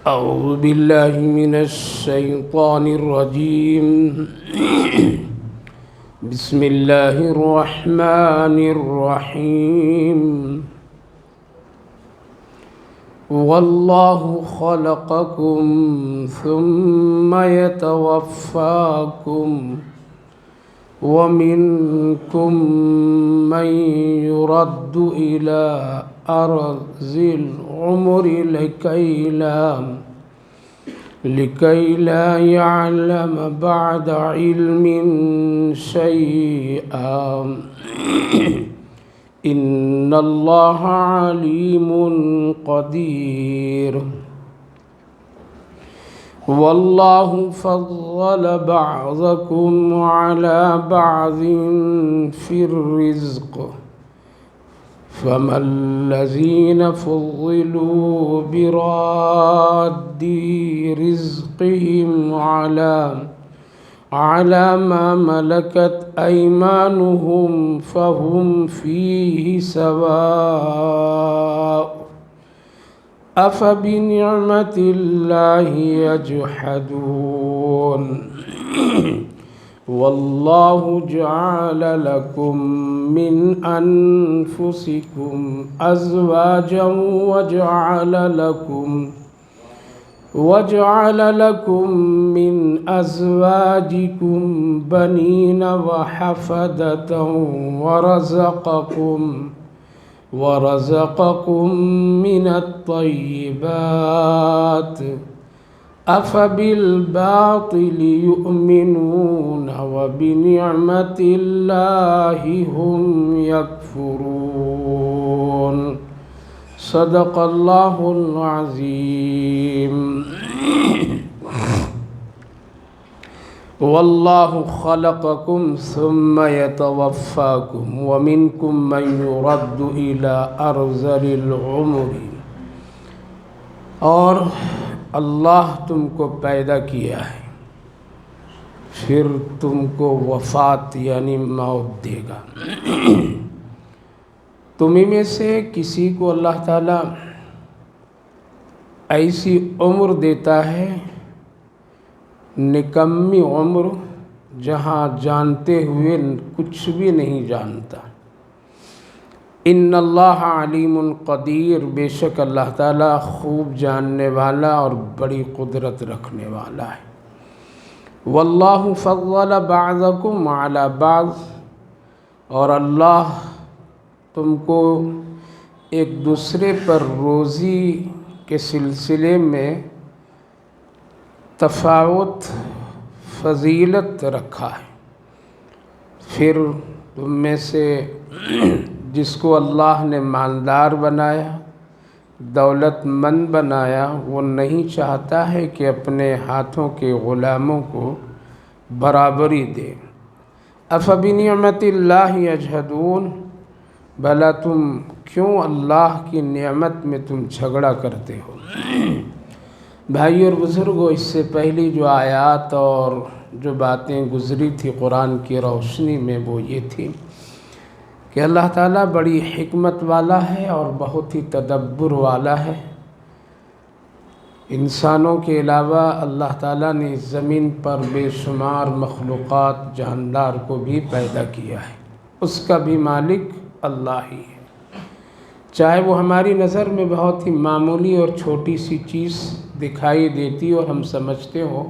أعوذ بالله من الشيطان الرجيم. بسم الله الرحمن الرحيم. والله خلقكم ثم يتوفاكم ومنكم من يرد إلى أرذ العمر لكي لا يعلم بعد علم شيئا إن الله عليم قدير. والله فضل بعضكم على بعض في الرزق فما الذين فضلوا براد رزقهم على ما ملكت أيمانهم فهم فيه سواء أفبنعمة الله يجحدون. والله جعل لكم من أنفسكم أزواجا وجعل لكم من أزواجكم بنين وحفدة ورزقكم من الطيبات أفبالباطل يؤمنون وبنعمة الله هم يكفرون. صدق الله العظيم. والله خلقكم ثم يتوفاكم ومنكم من يرد إلى أرذل العمر. اور اللہ تم کو پیدا کیا ہے پھر تم کو وفات یعنی موت دے گا. تمہیں میں سے کسی کو اللہ تعالیٰ ایسی عمر دیتا ہے نکمی عمر جہاں جانتے ہوئے کچھ بھی نہیں جانتا. ان اللہ علیم قدیر، بے شک اللہ تعالیٰ خوب جاننے والا اور بڑی قدرت رکھنے والا ہے. واللہ فضل بعضکم علی بعض، اور اللہ تم کو ایک دوسرے پر روزی کے سلسلے میں تفاوت فضیلت رکھا ہے. پھر تم میں سے جس کو اللہ نے مالدار بنایا، دولت مند بنایا، وہ نہیں چاہتا ہے کہ اپنے ہاتھوں کے غلاموں کو برابری دے. افبنعمت اللہ یجحدون، بھلا تم کیوں اللہ کی نعمت میں تم جھگڑا کرتے ہو. بھائی اور بزرگوں، اس سے پہلی جو آیات اور جو باتیں گزری تھی قرآن کی روشنی میں وہ یہ تھی کہ اللہ تعالیٰ بڑی حکمت والا ہے اور بہت ہی تدبر والا ہے. انسانوں کے علاوہ اللہ تعالیٰ نے اس زمین پر بے شمار مخلوقات جاندار کو بھی پیدا کیا ہے. اس کا بھی مالک اللہ ہی ہے. چاہے وہ ہماری نظر میں بہت ہی معمولی اور چھوٹی سی چیز دکھائی دیتی اور ہم سمجھتے ہو،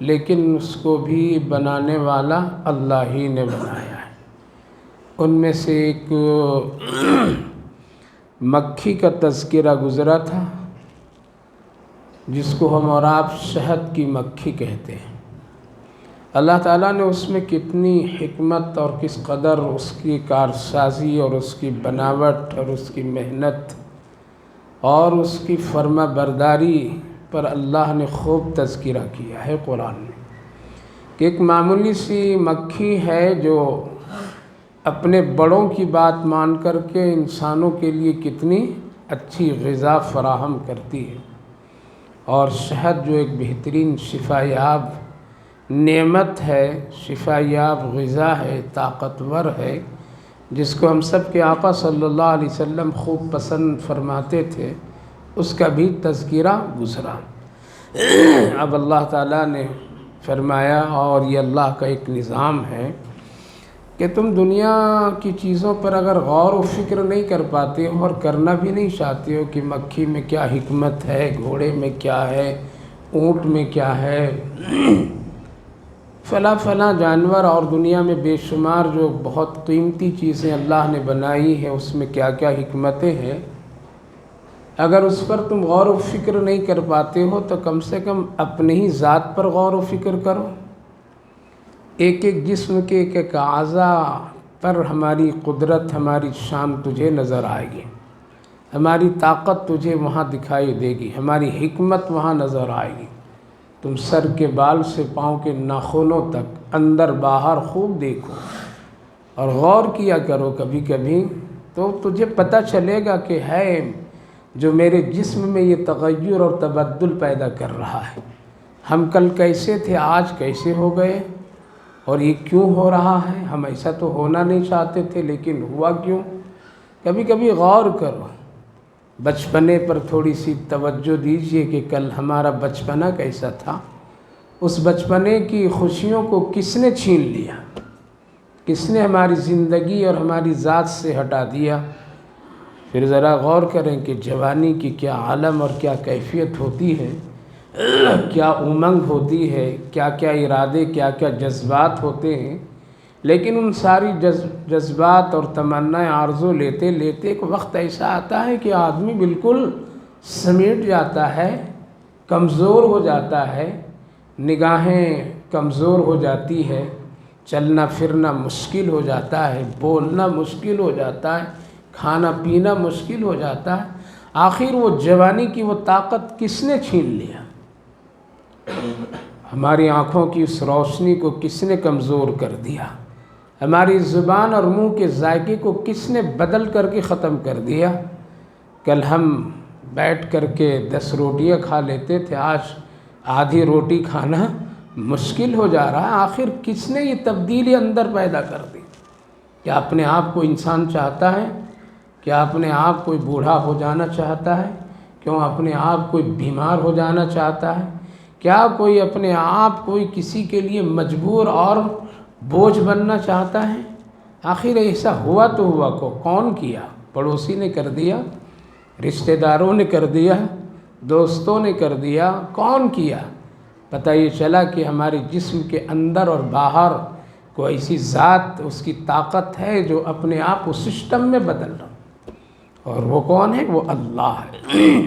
لیکن اس کو بھی بنانے والا اللہ ہی نے بنایا ہے. ان میں سے ایک مکھی کا تذکرہ گزرا تھا جس کو ہم اور آپ شہد کی مکھی کہتے ہیں. اللہ تعالیٰ نے اس میں کتنی حکمت اور کس قدر اس کی کارسازی اور اس کی بناوٹ اور اس کی محنت اور اس کی فرما برداری پر اللہ نے خوب تذکرہ کیا ہے قرآن میں کہ ایک معمولی سی مکھی ہے جو اپنے بڑوں کی بات مان کر کے انسانوں کے لیے کتنی اچھی غذا فراہم کرتی ہے. اور شہد جو ایک بہترین شفا یاب نعمت ہے، شفا یاب غذا ہے، طاقتور ہے، جس کو ہم سب کے آقا صلی اللہ علیہ وسلم خوب پسند فرماتے تھے، اس کا بھی تذکرہ گزرا۔ اب اللہ تعالیٰ نے فرمایا، اور یہ اللہ کا ایک نظام ہے کہ تم دنیا کی چیزوں پر اگر غور و فکر نہیں کر پاتے ہو اور کرنا بھی نہیں چاہتے ہو کہ مکھی میں کیا حکمت ہے، گھوڑے میں کیا ہے، اونٹ میں کیا ہے، فلاں جانور اور دنیا میں بے شمار جو بہت قیمتی چیزیں اللہ نے بنائی ہیں اس میں کیا کیا حکمتیں ہیں، اگر اس پر تم غور و فکر نہیں کر پاتے ہو تو کم سے کم اپنے ہی ذات پر غور و فکر کرو۔ ایک ایک جسم کے ایک ایک اعضاء پر ہماری قدرت، ہماری شان تجھے نظر آئے گی، ہماری طاقت تجھے وہاں دکھائی دے گی، ہماری حکمت وہاں نظر آئے گی۔ تم سر کے بال سے پاؤں کے ناخنوں تک اندر باہر خوب دیکھو اور غور کیا کرو کبھی کبھی، تو تجھے پتہ چلے گا کہ ہے جو میرے جسم میں یہ تغیر اور تبدل پیدا کر رہا ہے۔ ہم کل کیسے تھے، آج کیسے ہو گئے، اور یہ کیوں ہو رہا ہے؟ ہم ایسا تو ہونا نہیں چاہتے تھے لیکن ہوا کیوں؟ کبھی کبھی غور کرو، بچپنے پر تھوڑی سی توجہ دیجئے کہ کل ہمارا بچپنا کیسا تھا، اس بچپنے کی خوشیوں کو کس نے چھین لیا، کس نے ہماری زندگی اور ہماری ذات سے ہٹا دیا۔ پھر ذرا غور کریں کہ جوانی کی کیا عالم اور کیا کیفیت ہوتی ہے، کیا امنگ ہوتی ہے، کیا کیا ارادے، کیا کیا جذبات ہوتے ہیں، لیکن ان ساری جذبات اور تمنائیں آرزو لیتے لیتے ایک وقت ایسا آتا ہے کہ آدمی بالکل سمیٹ جاتا ہے، کمزور ہو جاتا ہے، نگاہیں کمزور ہو جاتی ہے، چلنا پھرنا مشکل ہو جاتا ہے، بولنا مشکل ہو جاتا ہے، کھانا پینا مشکل ہو جاتا ہے۔ آخر وہ جوانی کی وہ طاقت کس نے چھین لیا؟ ہماری آنکھوں کی اس روشنی کو کس نے کمزور کر دیا؟ ہماری زبان اور منہ کے ذائقے کو کس نے بدل کر کے ختم کر دیا؟ کل ہم بیٹھ کر کے 10 روٹیاں کھا لیتے تھے، آج آدھی روٹی کھانا مشکل ہو جا رہا ہے۔ آخر کس نے یہ تبدیلی اندر پیدا کر دی؟ کیا اپنے آپ کو انسان چاہتا ہے؟ کیا اپنے آپ کوئی بوڑھا ہو جانا چاہتا ہے؟ کیوں اپنے آپ کوئی بیمار ہو جانا چاہتا ہے؟ کیا کوئی اپنے آپ کوئی کسی کے لیے مجبور اور بوجھ بننا چاہتا ہے؟ آخر ایسا ہوا تو ہوا کون کیا؟ پڑوسی نے کر دیا، رشتہ داروں نے کر دیا، دوستوں نے کر دیا، کون کیا؟ پتہ یہ چلا کہ ہمارے جسم کے اندر اور باہر کوئی ایسی ذات، اس کی طاقت ہے جو اپنے آپ اس سسٹم میں بدل رہا، اور وہ کون ہے؟ وہ اللہ ہے۔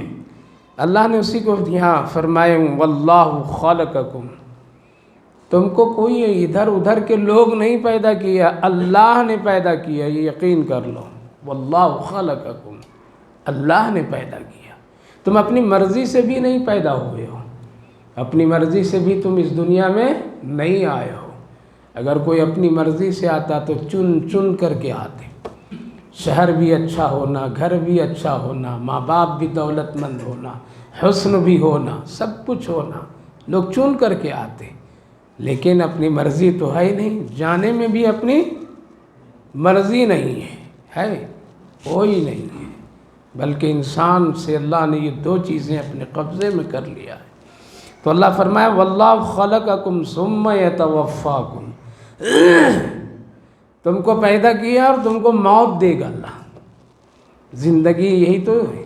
اللہ نے اسی کو یہاں فرمائے واللہ خلقکم، تم کو کوئی ادھر ادھر کے لوگ نہیں پیدا کیا، اللہ نے پیدا کیا، یہ یقین کر لو۔ واللہ خلقکم، اللہ نے پیدا کیا۔ تم اپنی مرضی سے بھی نہیں پیدا ہوئے ہو، اپنی مرضی سے بھی تم اس دنیا میں نہیں آئے ہو۔ اگر کوئی اپنی مرضی سے آتا تو چن چن کر کے آتے، شہر بھی اچھا ہونا، گھر بھی اچھا ہونا، ماں باپ بھی دولت مند ہونا، حسن بھی ہونا، سب کچھ ہونا، لوگ چن کر کے آتے، لیکن اپنی مرضی تو ہے ہی نہیں، جانے میں بھی اپنی مرضی نہیں ہے کوئی نہیں ہے، بلکہ انسان سے اللہ نے یہ 2 چیزیں اپنے قبضے میں کر لیا ہے۔ تو اللہ فرمایا واللہ خلقکم ثم یتوفاکم، تم کو پیدا کیا اور تم کو موت دے گا اللہ۔ زندگی یہی تو ہے،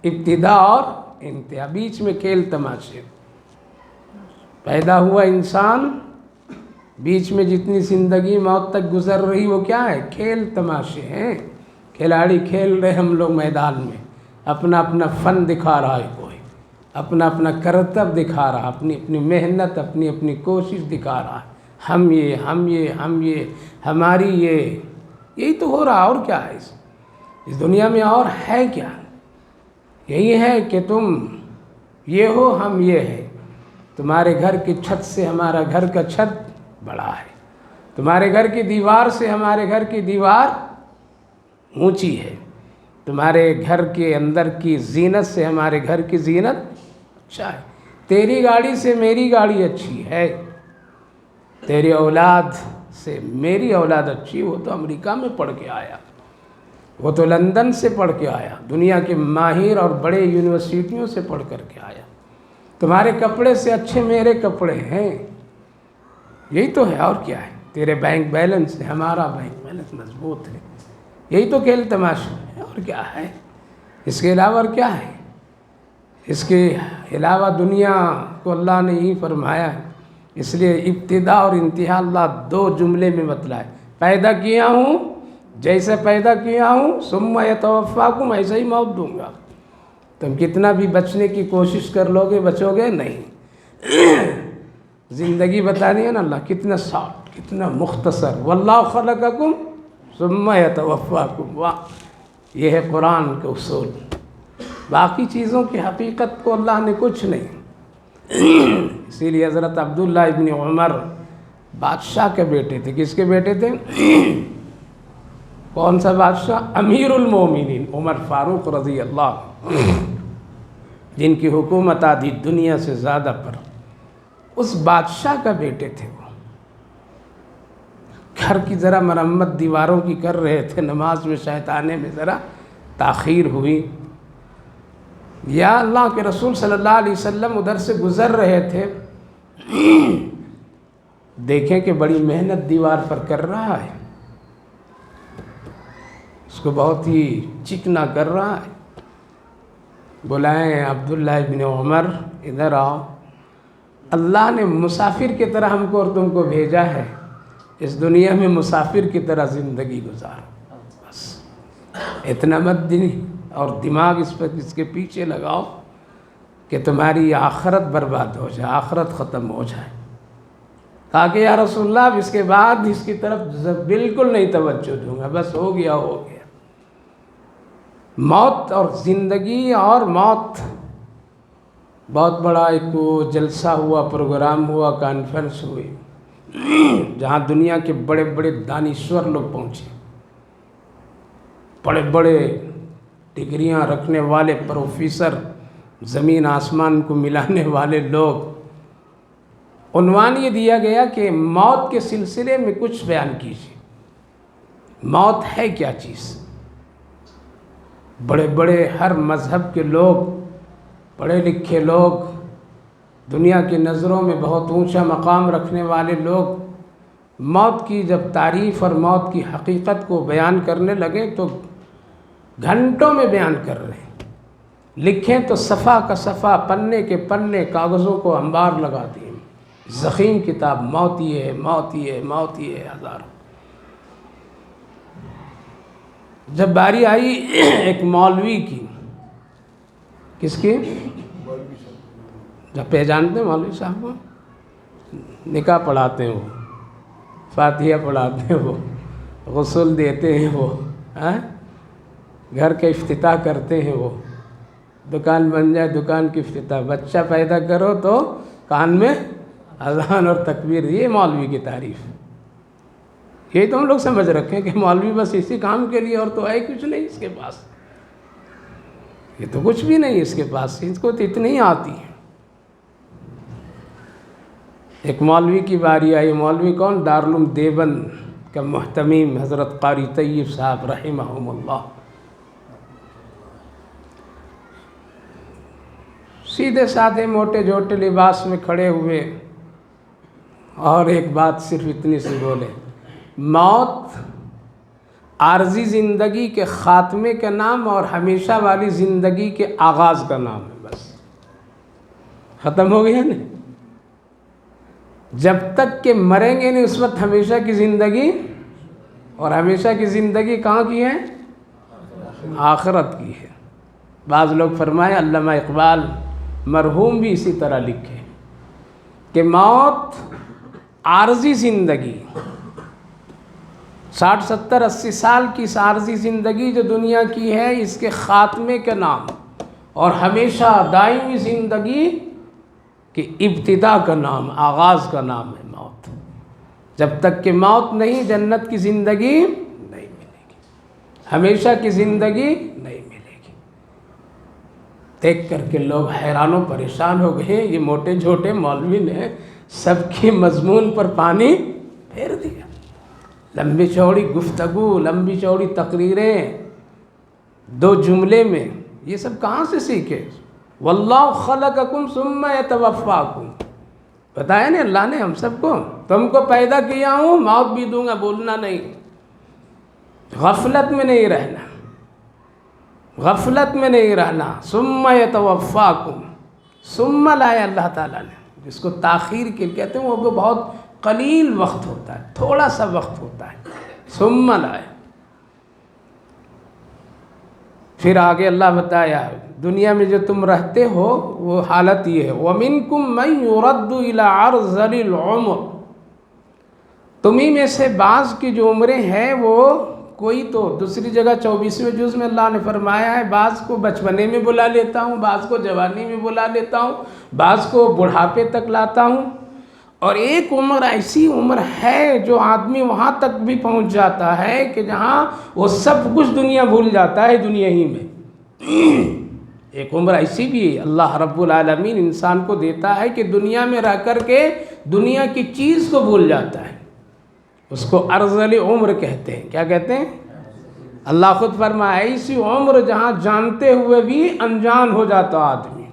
ابتدا اور انتہا، بیچ میں کھیل تماشے۔ پیدا ہوا انسان، بیچ میں جتنی زندگی موت تک گزر رہی وہ کیا ہے؟ کھیل تماشے ہیں، کھلاڑی کھیل رہے، ہم لوگ میدان میں اپنا اپنا فن دکھا رہا ہے، کوئی اپنا اپنا کرتب دکھا رہا، اپنی اپنی محنت، اپنی اپنی کوشش دکھا رہا ہے، ہم یہ ہماری یہی تو ہو رہا، اور کیا ہے اس دنیا میں؟ اور ہے کیا؟ یہی ہے کہ تم یہ ہو، ہم یہ ہے۔ تمہارے گھر کی چھت سے ہمارا گھر کا چھت بڑا ہے، تمہارے گھر کی دیوار سے ہمارے گھر کی دیوار اونچی ہے، تمہارے گھر کے اندر کی زینت سے ہمارے گھر کی زینت اچھا ہے، تیری گاڑی سے میری گاڑی اچھی ہے، تیری اولاد سے میری اولاد اچھی، وہ تو امریکہ میں پڑھ کے آیا، وہ تو لندن سے پڑھ کے آیا، دنیا کے ماہر اور بڑے یونیورسٹیوں سے پڑھ کر کے آیا، تمہارے کپڑے سے اچھے میرے کپڑے ہیں، یہی تو ہے اور کیا ہے، تیرے بینک بیلنس سے ہمارا بینک بیلنس مضبوط ہے، یہی تو کھیل تماشا ہے اور کیا ہے، اس کے علاوہ اور کیا ہے، اس کے علاوہ دنیا کو اللہ نے یہی فرمایا ہے، اس لیے ابتدا اور انتہا اللہ 2 جملے میں بتلائے، پیدا کیا ہوں جیسے پیدا کیا ہوں، ثم یتوفاکم، ایسے ہی موت دوں گا، تم کتنا بھی بچنے کی کوشش کر لو گے بچو گے نہیں، زندگی بتانی ہے نا اللہ کتنا شارٹ کتنا مختصر، واللہ خلقکم ثم یتوفاکم، واہ یہ ہے قرآن کے اصول، باقی چیزوں کی حقیقت کو اللہ نے کچھ نہیں، اسی لیے حضرت عبداللہ ابن عمر بادشاہ کے بیٹے تھے، کس کے بیٹے تھے؟ کون سا بادشاہ؟ امیر المومنین عمر فاروق رضی اللہ، جن کی حکومت آدھی دنیا سے زیادہ پر، اس بادشاہ کا بیٹے تھے وہ، گھر کی ذرا مرمت دیواروں کی کر رہے تھے، نماز میں شاید آنے میں ذرا تاخیر ہوئی، یا اللہ کے رسول صلی اللہ علیہ وسلم ادھر سے گزر رہے تھے، دیکھیں کہ بڑی محنت دیوار پر کر رہا ہے، اس کو بہت ہی چکنا کر رہا ہے، بلائیں عبداللہ ابن عمر ادھر آؤ، اللہ نے مسافر کی طرح ہم کو اور تم کو بھیجا ہے، اس دنیا میں مسافر کی طرح زندگی گزارو، بس اتنا مت دیں اور دماغ اس کے پیچھے لگاؤ کہ تمہاری آخرت برباد ہو جائے، آخرت ختم ہو جائے، کہا کہ یا رسول اللہ اب اس کے بعد اس کی طرف بالکل نہیں توجہ دوں گا، بس ہو گیا ہو گیا، موت اور زندگی اور موت، بہت بڑا ایک جلسہ ہوا، پروگرام ہوا، کانفرنس ہوئی، جہاں دنیا کے بڑے بڑے دانشور لوگ پہنچے، بڑے بڑے ڈگریاں رکھنے والے پروفیسر، زمین آسمان کو ملانے والے لوگ، عنوان یہ دیا گیا کہ موت کے سلسلے میں کچھ بیان کیجیے، موت ہے کیا چیز، بڑے بڑے ہر مذہب کے لوگ، پڑھے لکھے لوگ، دنیا کی نظروں میں بہت اونچا مقام رکھنے والے لوگ، موت کی جب تعریف اور موت کی حقیقت کو بیان کرنے لگے تو گھنٹوں میں بیان کر رہے ہیں، لکھیں تو صفحہ کا صفحہ، پنے کے پنے کاغذوں کو انبار لگا دیے، ضخیم کتاب، موت یہ ہے، موت یہ ہے، موت یہ ہے، ہزاروں۔ جب باری آئی ایک مولوی کی، کس کی؟ جب پہچانتے ہیں مولوی صاحب کو، نکاح پڑھاتے ہیں وہ، فاتحہ پڑھاتے ہیں وہ، غسل دیتے ہیں وہ، گھر کے افتتاح کرتے ہیں وہ، دکان بن جائے دکان کی افتتاح، بچہ پیدا کرو تو کان میں اذان اور تکبیر، یہ مولوی کی تعریف، یہی تو ہم لوگ سمجھ رکھے ہیں کہ مولوی بس اسی کام کے لیے، اور تو ہے کچھ نہیں اس کے پاس، یہ تو کچھ بھی نہیں اس کے پاس، اس کو تو اتنی ہی آتی ہے۔ ایک مولوی کی باری آئی، مولوی کون؟ دارالعلوم دیوبند کا محتمیم حضرت قاری طیب صاحب رحمہم اللہ، سیدھے سادھے موٹے جھوٹے لباس میں کھڑے ہوئے، اور ایک بات صرف اتنی سی بولے، موت عارضی زندگی کے خاتمے کا نام اور ہمیشہ والی زندگی کے آغاز کا نام ہے، بس ختم ہو گیا نا، جب تک کہ مریں گے نہیں اس وقت ہمیشہ کی زندگی، اور ہمیشہ کی زندگی کہاں کی ہے؟ آخرت کی ہے۔ بعض لوگ فرمائے، علامہ اقبال مرحوم بھی اسی طرح لکھے کہ موت عارضی زندگی، 60 70 80 سال کی اس عارضی زندگی جو دنیا کی ہے، اس کے خاتمے کا نام، اور ہمیشہ دائمی زندگی کی ابتدا کا نام، آغاز کا نام ہے موت۔ جب تک کہ موت نہیں، جنت کی زندگی نہیں ملے گی، ہمیشہ کی زندگی نہیں ملے گی۔ دیکھ کر کے لوگ حیران و پریشان ہو گئے، یہ موٹے جھوٹے مولوی نے سب کے مضمون پر پانی پھیر دیا۔ لمبی چوڑی گفتگو، لمبی چوڑی تقریریں 2 جملے میں، یہ سب کہاں سے سیکھے؟ واللہ خلقکم ثم یتوفاکم، بتایا نا اللہ نے ہم سب کو، تم کو پیدا کیا ہوں، موت بھی دوں گا، بولنا نہیں، غفلت میں نہیں رہنا، غفلت میں نہیں رہنا۔ ثم یتوفاکم، ثم لایا اللہ تعالیٰ نے، جس کو تاخیر کے کہتے ہیں، وہ بہت قلیل وقت ہوتا ہے، تھوڑا سا وقت ہوتا ہے، ثم لایا۔ پھر آگے اللہ بتایا دنیا میں جو تم رہتے ہو وہ حالت یہ ہے، وَمِنْكُمْ مَنْ يُرَدُّ إِلَىٰ عَرْذَلِ الْعُمُرِ، تمہیں میں سے بعض کی جو عمریں ہیں وہ کوئی تو دوسری جگہ 24ویں جز میں اللہ نے فرمایا ہے، بعض کو بچپنے میں بلا لیتا ہوں، بعض کو جوانی میں بلا لیتا ہوں، بعض کو بڑھاپے تک لاتا ہوں، اور ایک عمر ایسی عمر ہے جو آدمی وہاں تک بھی پہنچ جاتا ہے کہ جہاں وہ سب کچھ دنیا بھول جاتا ہے دنیا ہی میں۔ ایک عمر ایسی بھی اللہ رب العالمین انسان کو دیتا ہے کہ دنیا میں رہ کر کے دنیا کی چیز کو بھول جاتا ہے، اس کو ارذل عمر کہتے ہیں۔ کیا کہتے ہیں؟ اللہ خود فرمایا ایسی عمر جہاں جانتے ہوئے بھی انجان ہو جاتا آدمی،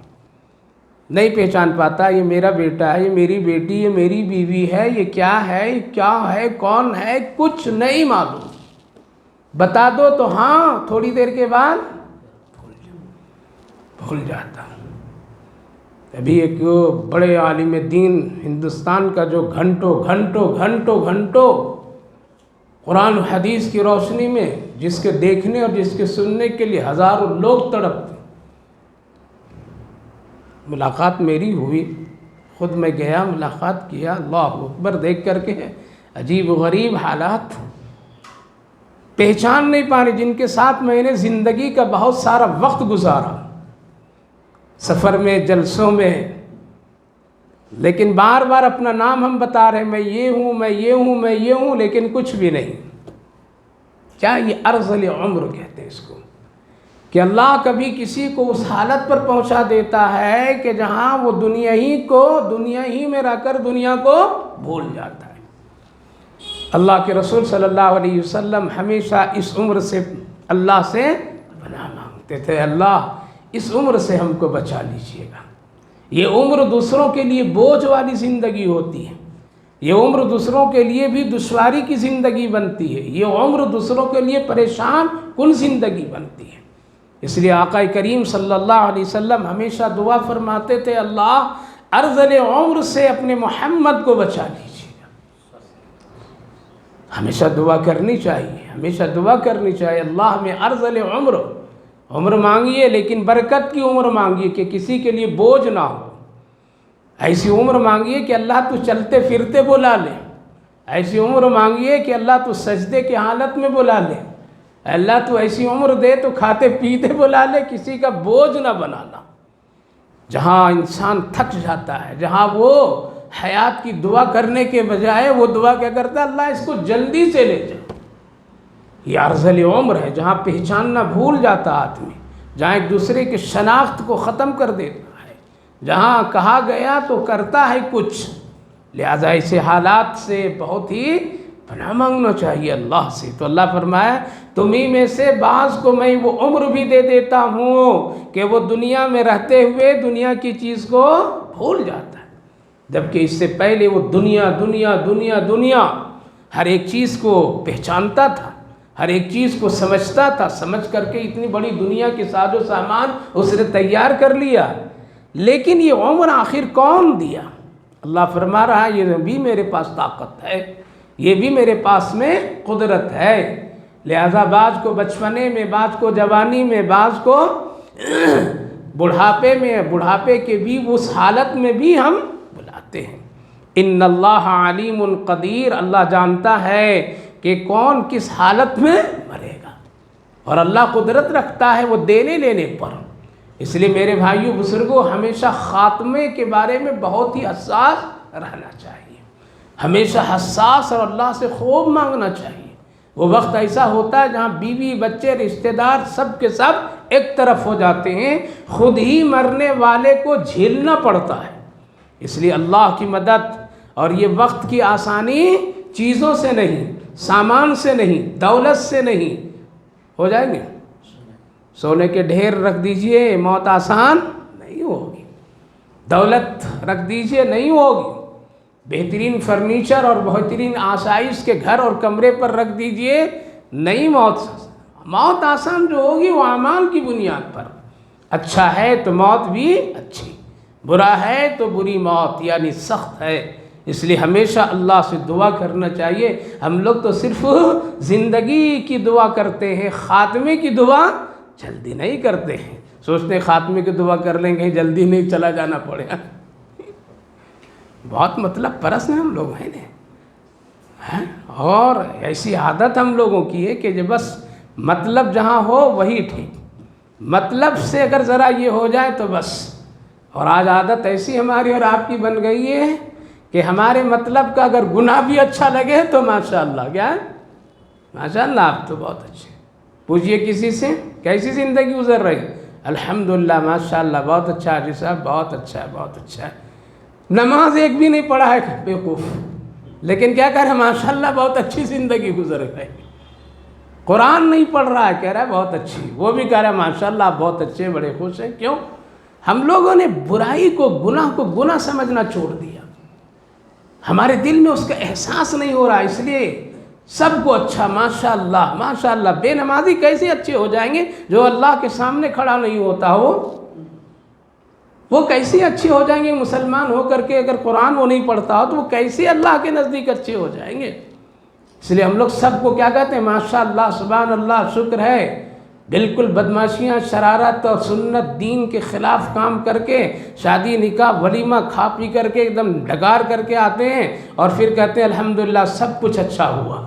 نہیں پہچان پاتا یہ میرا بیٹا ہے، یہ میری بیٹی، یہ میری بیوی ہے، یہ کیا ہے، یہ کیا ہے، کون ہے، کچھ نہیں معلوم، بتا دو تو ہاں، تھوڑی دیر کے بعد بھول جاتا۔ ابھی ایک بڑے عالم دین ہندوستان کا جو گھنٹوں قرآن و حدیث کی روشنی میں جس کے دیکھنے اور جس کے سننے کے لیے ہزاروں لوگ تڑپتے، ملاقات میری ہوئی، خود میں گیا ملاقات کیا، اللہ اکبر، دیکھ کر کے عجیب و غریب حالات، پہچان نہیں پانے، جن کے ساتھ میں نے زندگی کا بہت سارا وقت گزارا، سفر میں، جلسوں میں، لیکن بار بار اپنا نام ہم بتا رہے ہیں، میں یہ ہوں، میں یہ ہوں، میں یہ ہوں، لیکن کچھ بھی نہیں۔ کیا یہ ارذل عمر کہتے ہیں اس کو، کہ اللہ کبھی کسی کو اس حالت پر پہنچا دیتا ہے کہ جہاں وہ دنیا ہی میں رہ کر دنیا کو بھول جاتا ہے۔ اللہ کے رسول صلی اللہ علیہ وسلم ہمیشہ اس عمر سے اللہ سے پناہ مانگتے تھے، اللہ اس عمر سے ہم کو بچا لیجئے گا۔ یہ عمر دوسروں کے لیے بوجھ والی زندگی ہوتی ہے، یہ عمر دوسروں کے لیے بھی دشواری کی زندگی بنتی ہے، یہ عمر دوسروں کے لیے پریشان کن زندگی بنتی ہے۔ اس لیے آقا کریم صلی اللہ علیہ وسلم ہمیشہ دعا فرماتے تھے، اللہ ارذل عمر سے اپنے محمد کو بچا لیجیے گا۔ ہمیشہ دعا کرنی چاہیے، ہمیشہ دعا کرنی چاہیے، اللہ میں ارذل عمر مانگیے، لیکن برکت کی عمر مانگیے کہ کسی کے لیے بوجھ نہ ہو۔ ایسی عمر مانگیے کہ اللہ تو چلتے پھرتے بلا لے، ایسی عمر مانگیے کہ اللہ تو سجدے کی حالت میں بلا لے، اللہ تو ایسی عمر دے تو کھاتے پیتے بلا لے، کسی کا بوجھ نہ بنانا۔ جہاں انسان تھک جاتا ہے، جہاں وہ حیات کی دعا کرنے کے بجائے وہ دعا کیا کرتا ہے، اللہ اس کو جلدی سے لے جائے۔ یہ ارذل عمر ہے، جہاں پہچاننا بھول جاتا آدمی، جہاں ایک دوسرے کی شناخت کو ختم کر دیتا ہے، جہاں کہا گیا تو کرتا ہے کچھ۔ لہذا ایسے حالات سے بہت ہی پناہ مانگنا چاہیے اللہ سے۔ تو اللہ فرمایا تمہیں میں سے بعض کو میں وہ عمر بھی دے دیتا ہوں کہ وہ دنیا میں رہتے ہوئے دنیا کی چیز کو بھول جاتا ہے، جبکہ اس سے پہلے وہ دنیا ہر ایک چیز کو پہچانتا تھا، ہر ایک چیز کو سمجھتا تھا، سمجھ کر کے اتنی بڑی دنیا کے ساز و سامان اس نے تیار کر لیا، لیکن یہ عمر آخر کون دیا؟ اللہ فرما رہا ہے یہ بھی میرے پاس طاقت ہے، یہ بھی میرے پاس میں قدرت ہے، لہذا بعض کو بچپنے میں، بعض کو جوانی میں، بعض کو بڑھاپے میں، بڑھاپے کے بھی اس حالت میں بھی ہم بلاتے ہیں۔ ان اللہ علیم قدیر، اللہ جانتا ہے کہ کون کس حالت میں مرے گا، اور اللہ قدرت رکھتا ہے وہ دینے لینے پر۔ اس لیے میرے بھائیو بزرگوں، ہمیشہ خاتمے کے بارے میں بہت ہی حساس رہنا چاہیے، ہمیشہ حساس اور اللہ سے خوب مانگنا چاہیے۔ وہ وقت ایسا ہوتا ہے جہاں بیوی بچے رشتہ دار سب کے سب ایک طرف ہو جاتے ہیں، خود ہی مرنے والے کو جھیلنا پڑتا ہے۔ اس لیے اللہ کی مدد اور یہ وقت کی آسانی چیزوں سے نہیں، سامان سے نہیں، دولت سے نہیں، ہو جائیں گے؟ سونے کے ڈھیر رکھ دیجئے، موت آسان نہیں ہوگی۔ دولت رکھ دیجئے، نہیں ہوگی۔ بہترین فرنیچر اور بہترین آسائش کے گھر اور کمرے پر رکھ دیجئے، نہیں موت آسان جو ہوگی وہ اعمال کی بنیاد پر۔ اچھا ہے تو موت بھی اچھی، برا ہے تو بری موت، یعنی سخت ہے۔ اس لیے ہمیشہ اللہ سے دعا کرنا چاہیے۔ ہم لوگ تو صرف زندگی کی دعا کرتے ہیں، خاتمے کی دعا جلدی نہیں کرتے ہیں۔ سوچتے ہیں خاتمے کی دعا کر لیں گے، جلدی نہیں چلا جانا پڑے گا۔ بہت مطلب پرست ہیں ہم لوگ ہیں، اور ایسی عادت ہم لوگوں کی ہے کہ جو بس مطلب جہاں ہو وہی ٹھیک، مطلب سے اگر ذرا یہ ہو جائے تو بس۔ اور آج عادت ایسی ہماری اور آپ کی بن گئی ہے کہ ہمارے مطلب کا اگر گناہ بھی اچھا لگے تو ماشاءاللہ، کیا ہے؟ ماشاءاللہ آپ تو بہت اچھے۔ پوچھئے کسی سے کیسی زندگی گزر رہی؟ الحمدللہ ماشاءاللہ بہت اچھا حاجی صاحب، بہت اچھا ہے، بہت اچھا ہے۔ نماز ایک بھی نہیں پڑھا ہے بیوقوف، لیکن کیا کہہ رہا ہے؟ ماشاءاللہ بہت اچھی زندگی گزر رہی ہے۔ قرآن نہیں پڑھ رہا ہے، کہہ رہا ہے بہت اچھی، وہ بھی کہہ رہا ہے ماشاءاللہ آپ بہت اچھے، بڑے خوش ہیں۔ کیوں؟ ہم لوگوں نے برائی کو، گناہ کو گناہ سمجھنا چھوڑ دیا، ہمارے دل میں اس کا احساس نہیں ہو رہا، اس لیے سب کو اچھا ماشاءاللہ ماشاءاللہ۔ بے نمازی کیسے اچھے ہو جائیں گے؟ جو اللہ کے سامنے کھڑا نہیں ہوتا وہ کیسے اچھے ہو جائیں گے؟ مسلمان ہو کر کے اگر قرآن وہ نہیں پڑھتا ہو تو وہ کیسے اللہ کے نزدیک اچھے ہو جائیں گے؟ اس لیے ہم لوگ سب کو کیا کہتے ہیں؟ ماشاءاللہ، سبحان اللہ، شکر ہے۔ بالکل بدماشیاں، شرارت اور سنت دین کے خلاف کام کر کے، شادی نکاح ولیمہ کھا پی کر کے ایک دم ڈگار کر کے آتے ہیں، اور پھر کہتے ہیں الحمدللہ سب کچھ اچھا ہوا،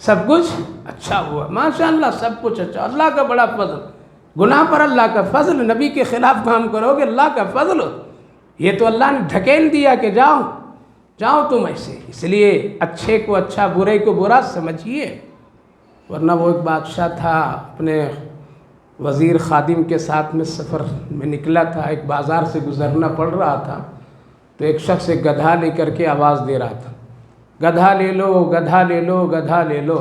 سب کچھ اچھا ہوا، ماشاءاللہ سب کچھ اچھا، اللہ کا بڑا فضل۔ گناہ پر اللہ کا فضل، نبی کے خلاف کام کرو گے اللہ کا فضل، یہ تو اللہ نے ڈھکیل دیا کہ جاؤ تم ایسے۔ اس لیے اچھے کو اچھا، برے کو برا سمجھیے۔ ورنہ وہ ایک بادشاہ تھا، اپنے وزیر خادم کے ساتھ میں سفر میں نکلا تھا، ایک بازار سے گزرنا پڑ رہا تھا، تو ایک شخص ایک گدھا لے کر کے آواز دے رہا تھا، گدھا لے لو، گدھا لے لو، گدھا لے لو،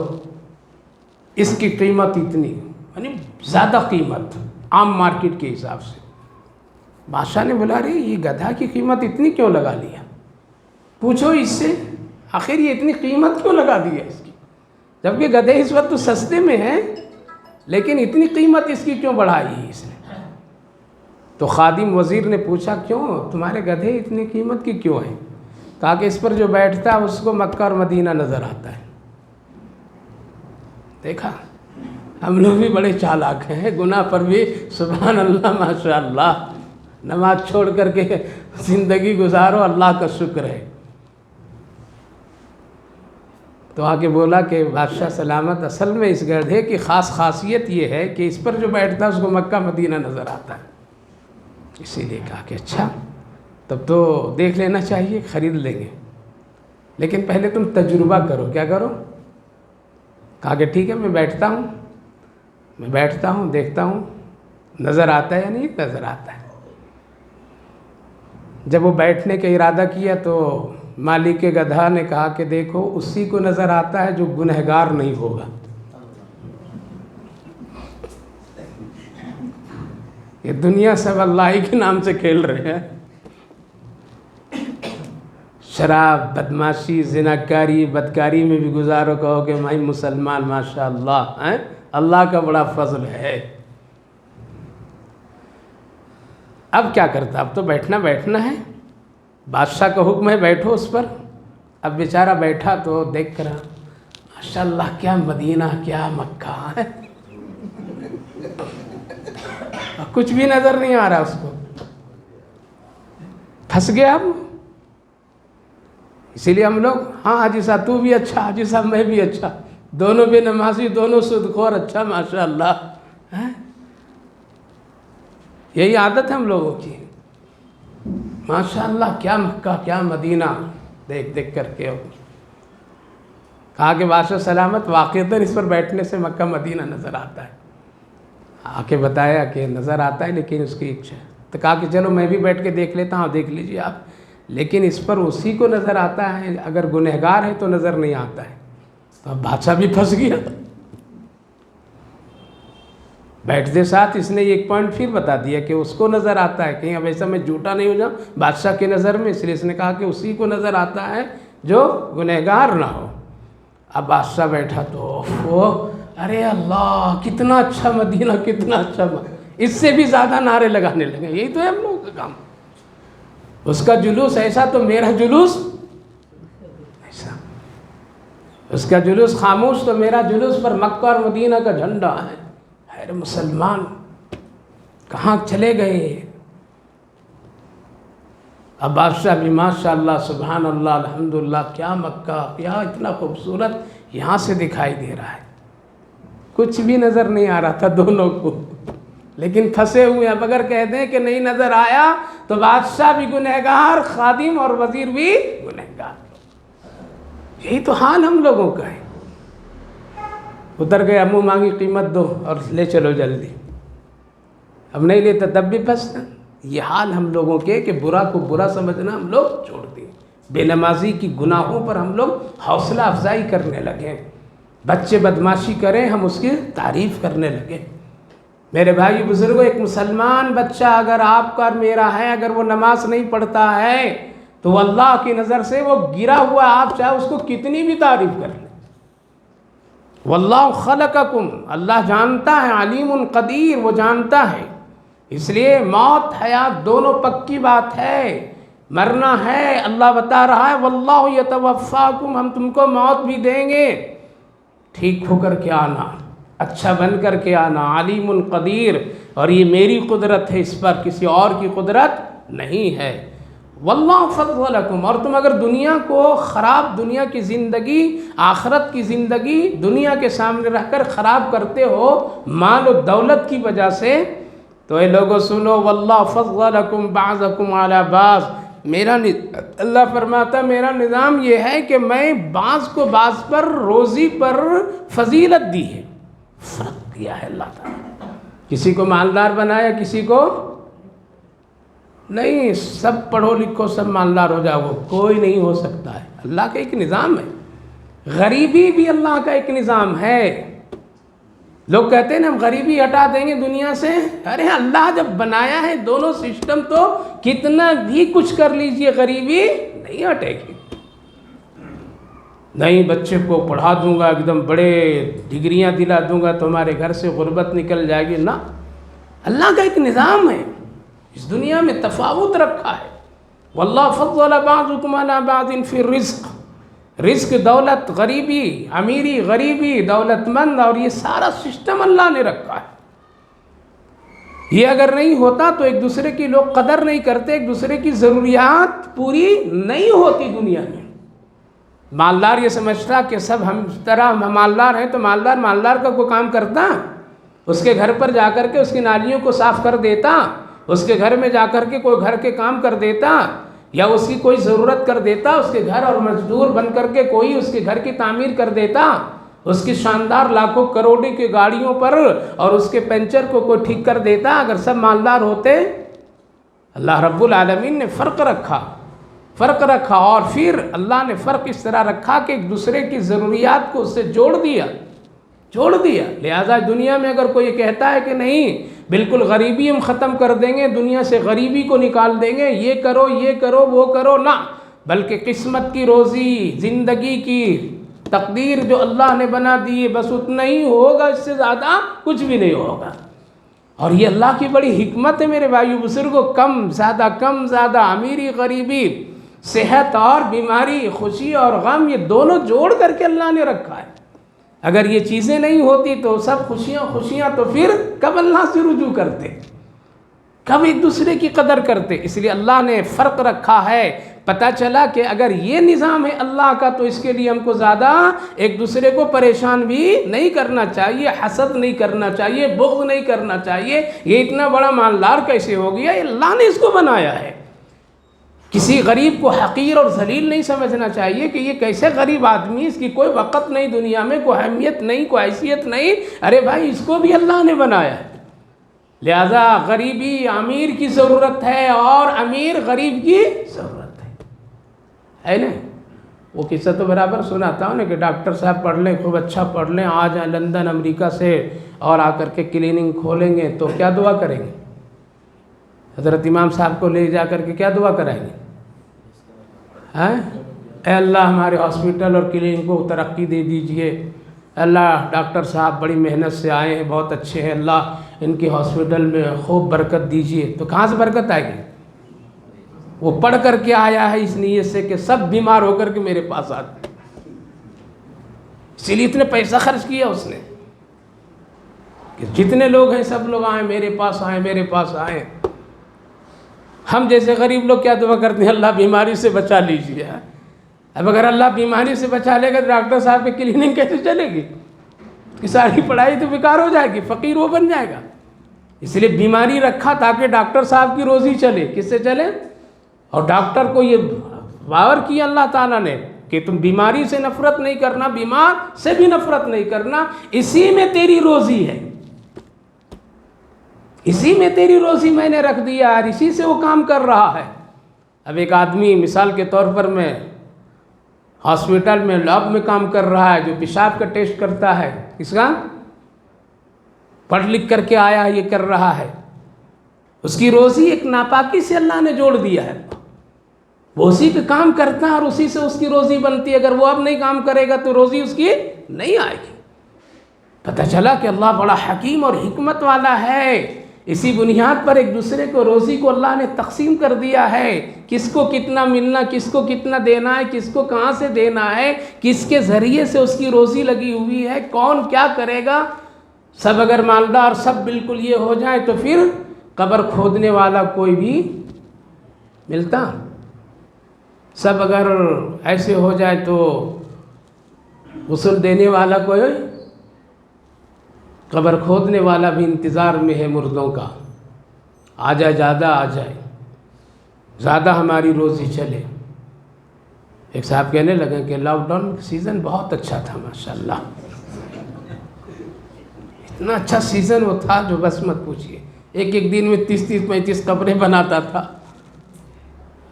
اس کی قیمت اتنی، یعنی زیادہ قیمت عام مارکیٹ کے حساب سے۔ بادشاہ نے بولا رہی یہ گدھا کی قیمت اتنی کیوں لگا لیا؟ پوچھو اس سے، آخر یہ اتنی قیمت کیوں لگا دی ہے اس کی؟ جبکہ گدھے اس وقت تو سستے میں ہیں، لیکن اتنی قیمت اس کی کیوں بڑھائی ہے اس نے؟ تو خادم وزیر نے پوچھا کیوں تمہارے گدھے اتنی قیمت کی کیوں ہیں؟ کہا کہ اس پر جو بیٹھتا ہے اس کو مکہ اور مدینہ نظر آتا ہے۔ دیکھا، ہم لوگ بھی بڑے چالاک ہیں، گناہ پر بھی سبحان اللہ ماشاءاللہ، نماز چھوڑ کر کے زندگی گزارو، اللہ کا شکر ہے۔ تو آگے بولا کہ بادشاہ سلامت، اصل میں اس گدھے کی خاصیت یہ ہے کہ اس پر جو بیٹھتا ہے اس کو مکہ مدینہ نظر آتا ہے، اسی لیے کہا کہ اچھا تب تو دیکھ لینا چاہیے، خرید لیں گے، لیکن پہلے تم تجربہ کرو۔ کیا کرو؟ کہا کہ ٹھیک ہے میں بیٹھتا ہوں دیکھتا ہوں نظر آتا ہے یا نہیں نظر آتا ہے۔ جب وہ بیٹھنے کا ارادہ کیا تو مالک گدھا نے کہا کہ دیکھو اسی کو نظر آتا ہے جو گنہگار نہیں ہوگا۔ یہ دنیا سب اللہ ہی کے نام سے کھیل رہے ہیں، شراب، بدماشی، زناکاری، بدکاری میں بھی گزارو، کہو کہ میں مسلمان ماشاءاللہ، اللہ کا بڑا فضل ہے۔ اب کیا کرتا؟ اب تو بیٹھنا ہے، بادشاہ کا حکم ہے بیٹھو اس پر۔ اب بیچارہ بیٹھا تو دیکھ کر ماشاءاللہ کیا مدینہ، کیا مکہ ہے، کچھ بھی نظر نہیں آ رہا اس کو، پھنس گیا اب۔ اسی لیے ہم لوگ حاجی صاحب تو بھی اچھا، حاجی صاحب میں بھی اچھا، دونوں بے نمازی، دونوں سودخور، اچھا ماشاءاللہ۔ یہی عادت ہے ہم لوگوں کی، ماشاءاللہ کیا مکہ، کیا مدینہ، دیکھ کر کے۔ کہا کہ بادشاہ سلامت واقعتاً اس پر بیٹھنے سے مکہ مدینہ نظر آتا ہے۔ آ کے بتایا کہ نظر آتا ہے لیکن اس کی اچھا ہے، تو کہا کہ چلو میں بھی بیٹھ کے دیکھ لیتا ہوں، دیکھ لیجیے آپ، لیکن اس پر اسی کو نظر آتا ہے، اگر گنہگار ہے تو نظر نہیں آتا ہے۔ تو اب بادشاہ بھی پھنس گیا۔ بیٹھتے ساتھ اس نے ایک پوائنٹ پھر بتا دیا کہ اس کو نظر آتا ہے، کہیں اب ایسا میں جھوٹا نہیں ہو جاؤں بادشاہ کی نظر میں، اس لیے اس نے کہا کہ اسی کو نظر آتا ہے جو گنہگار نہ ہو۔ اب بادشاہ بیٹھا تو وہ ارے اللہ کتنا اچھا مدینہ، کتنا اچھا مدینہ، اس سے بھی زیادہ نعرے لگانے لگے۔ یہی تو ہے ہم لوگوں کا کام، اس کا جلوس ایسا تو میرا جلوس ایسا، اس کا جلوس خاموش تو میرا جلوس پر مکہ اور مدینہ کا جھنڈا ہے۔ ارے مسلمان کہاں چلے گئے؟ اب بادشاہ بھی ماشاء اللہ سبحان اللہ الحمدللہ، کیا مکہ، کیا اتنا خوبصورت یہاں سے دکھائی دے رہا ہے، کچھ بھی نظر نہیں آ رہا تھا دونوں کو، لیکن پھنسے ہوئے۔ اب اگر کہہ دیں کہ نہیں نظر آیا تو بادشاہ بھی گنہگار، خادم اور وزیر بھی گنہگار۔ یہی تو حال ہم لوگوں کا ہے۔ اتر گیا، منہ مانگی قیمت دو اور لے چلو جلدی، اب نہیں لیتا تب بھی پھنسنا۔ یہ حال ہم لوگوں کے کہ برا کو برا سمجھنا ہم لوگ چھوڑ دیں، بے نمازی کی گناہوں پر ہم لوگ حوصلہ افزائی کرنے لگے، بچے بدماشی کریں ہم اس کی تعریف کرنے لگے۔ میرے بھائی بزرگوں، ایک مسلمان بچہ اگر آپ کا اور میرا ہے، اگر وہ نماز نہیں پڑھتا ہے تو اللہ کی نظر سے وہ گرا ہوا، آپ چاہے اس کو کتنی بھی تعریف کر لیں۔ واللہ خلقکم، اللہ جانتا ہے، علیم قدیر، وہ جانتا ہے۔ اس لیے موت حیات دونوں پکی بات ہے، مرنا ہے، اللہ بتا رہا ہے واللہ یتوفاکم، ہم تم کو موت بھی دیں گے، ٹھیک ہو کر کے آنا، اچھا بن کر کے آنا، علیم قدیر، اور یہ میری قدرت ہے، اس پر کسی اور کی قدرت نہیں ہے۔ واللہ فضلکم، اور تم اگر دنیا کو خراب، دنیا کی زندگی، آخرت کی زندگی دنیا کے سامنے رہ کر خراب کرتے ہو مال و دولت کی وجہ سے، تو اے لوگوں سنو، واللہ فضلکم بعضکم علی بعض، اللہ فرماتا میرا نظام یہ ہے کہ میں بعض کو بعض پر روزی پر فضیلت دی ہے، فرق دیا ہے اللہ تعالیٰ، کسی کو مالدار بنایا، کسی کو نہیں، سب پڑھو لکھو سب مالدار ہو جاؤ، کوئی نہیں ہو سکتا ہے، اللہ کا ایک نظام ہے۔ غریبی بھی اللہ کا ایک نظام ہے۔ لوگ کہتے ہیں نا ہم غریبی ہٹا دیں گے دنیا سے، ارے اللہ جب بنایا ہے دونوں سسٹم تو کتنا بھی کچھ کر لیجئے غریبی نہیں ہٹے گی۔ نہیں بچے کو پڑھا دوں گا، ایک دم بڑے ڈگریاں دلا دوں گا تو ہمارے گھر سے غربت نکل جائے گی، نہ، اللہ کا ایک نظام ہے، اس دنیا میں تفاوت رکھا ہے۔ واللہ فضل بعضکم علی بعض فی الرزق، رزق، دولت، غریبی، امیری، غریبی، دولت مند، اور یہ سارا سسٹم اللہ نے رکھا ہے۔ یہ اگر نہیں ہوتا تو ایک دوسرے کی لوگ قدر نہیں کرتے، ایک دوسرے کی ضروریات پوری نہیں ہوتی دنیا میں۔ مالدار یہ سمجھتا کہ سب ہم طرح مالدار ہیں تو مالدار کا کوئی کام کرتا، اس کے گھر پر جا کر کے اس کی نالیوں کو صاف کر دیتا، اس کے گھر میں جا کر کے کوئی گھر کے کام کر دیتا، یا اس کی کوئی ضرورت کر دیتا، اس کے گھر، اور مزدور بن کر کے کوئی اس کے گھر کی تعمیر کر دیتا، اس کی شاندار لاکھوں کروڑوں کی گاڑیوں پر اور اس کے پنچر کو کوئی ٹھیک کر دیتا، اگر سب مالدار ہوتے۔ اللہ رب العالمین نے فرق رکھا، اور پھر اللہ نے فرق اس طرح رکھا کہ ایک دوسرے کی ضروریات کو اس سے جوڑ دیا۔ لہذا دنیا میں اگر کوئی کہتا ہے کہ نہیں بالکل غریبی ہم ختم کر دیں گے، دنیا سے غریبی کو نکال دیں گے، یہ کرو وہ کرو، نہ، بلکہ قسمت کی روزی، زندگی کی تقدیر جو اللہ نے بنا دی ہے بس اتنا ہی ہوگا، اس سے زیادہ کچھ بھی نہیں ہوگا۔ اور یہ اللہ کی بڑی حکمت ہے میرے بھائیو بزرگوں، کم زیادہ، امیری غریبی، صحت اور بیماری، خوشی اور غم، یہ دونوں جوڑ کر کے اللہ نے رکھا ہے۔ اگر یہ چیزیں نہیں ہوتی تو سب خوشیاں تو پھر کب اللہ سے رجوع کرتے، کب ایک دوسرے کی قدر کرتے؟ اس لیے اللہ نے فرق رکھا ہے۔ پتہ چلا کہ اگر یہ نظام ہے اللہ کا تو اس کے لیے ہم کو زیادہ ایک دوسرے کو پریشان بھی نہیں کرنا چاہیے، حسد نہیں کرنا چاہیے، بغض نہیں کرنا چاہیے، یہ اتنا بڑا مالدار کیسے ہو گیا، اللہ نے اس کو بنایا ہے۔ کسی غریب کو حقیر اور ذلیل نہیں سمجھنا چاہیے کہ یہ کیسے غریب آدمی، اس کی کوئی وقت نہیں دنیا میں، کوئی اہمیت نہیں، کوئی حیثیت نہیں، ارے بھائی اس کو بھی اللہ نے بنایا ہے۔ لہذا غریبی امیر کی ضرورت ہے اور امیر غریب کی ضرورت ہے نا؟ وہ قصہ تو برابر سناتا ہوں نا کہ ڈاکٹر صاحب پڑھ لیں، خوب اچھا پڑھ لیں، آ جائیں لندن امریکہ سے اور آ کر کے کلینک کھولیں گے تو کیا دعا کریں گے؟ حضرت امام صاحب کو لے جا کر کے کیا دعا کرائیں گے؟ اے اللہ ہمارے ہاسپٹل اور کلینک کو ترقی دے دیجئے، اللہ ڈاکٹر صاحب بڑی محنت سے آئے ہیں، بہت اچھے ہیں، اللہ ان کے ہاسپٹل میں خوب برکت دیجئے۔ تو کہاں سے برکت آئے گی؟ وہ پڑھ کر کے آیا ہے اس نیت سے کہ سب بیمار ہو کر کے میرے پاس آتے، اسی لیے اتنے پیسہ خرچ کیا اس نے کہ جتنے لوگ ہیں سب لوگ آئیں میرے پاس، آئیں میرے پاس آئیں۔ ہم جیسے غریب لوگ کیا دعا کرتے ہیں؟ اللہ بیماری سے بچا لیجیے۔ اب اگر اللہ بیماری سے بچا لے گا تو ڈاکٹر صاحب کی کلینک کیسے چلے گی؟ کہ ساری پڑھائی تو بیکار ہو جائے گی، فقیر وہ بن جائے گا۔ اس لیے بیماری رکھا تاکہ ڈاکٹر صاحب کی روزی چلے۔ کس سے چلے؟ اور ڈاکٹر کو یہ باور کیا اللہ تعالیٰ نے کہ تم بیماری سے نفرت نہیں کرنا، بیمار سے بھی نفرت نہیں کرنا، اسی میں تیری روزی ہے، اسی میں تیری روزی میں نے رکھ دیا اور اسی سے وہ کام کر رہا ہے۔ اب ایک آدمی مثال کے طور پر میں ہاسپٹل میں لیب میں کام کر رہا ہے، جو پیشاب کا ٹیسٹ کرتا ہے، کس کا؟ پڑھ لکھ کر کے آیا ہے، یہ کر رہا ہے، اس کی روزی ایک ناپاکی سے اللہ نے جوڑ دیا ہے، وہ اسی پہ کام کرتا ہے اور اسی سے اس کی روزی بنتی ہے۔ اگر وہ اب نہیں کام کرے گا تو روزی اس کی نہیں آئے گی۔ پتہ چلا کہ اللہ بڑا حکیم اور حکمت والا ہے، اسی بنیاد پر ایک دوسرے کو روزی کو اللہ نے تقسیم کر دیا ہے، کس کو کتنا ملنا، کس کو کتنا دینا ہے، کس کو کہاں سے دینا ہے، کس کے ذریعے سے اس کی روزی لگی ہوئی ہے، کون کیا کرے گا۔ سب اگر مالدار سب بالکل یہ ہو جائے تو پھر قبر کھودنے والا کوئی بھی ملتا؟ سب اگر ایسے ہو جائے تو غسل دینے والا کوئی، قبر کھودنے والا بھی انتظار میں ہے مردوں کا، آ جائے زیادہ، آ جائے زیادہ ہماری روزی چلے۔ ایک صاحب کہنے لگے کہ لاک ڈاؤن سیزن بہت اچھا تھا ماشاءاللہ، اتنا اچھا سیزن وہ تھا جو بس مت پوچھئے، ایک دن میں 30-35 قبریں بناتا تھا،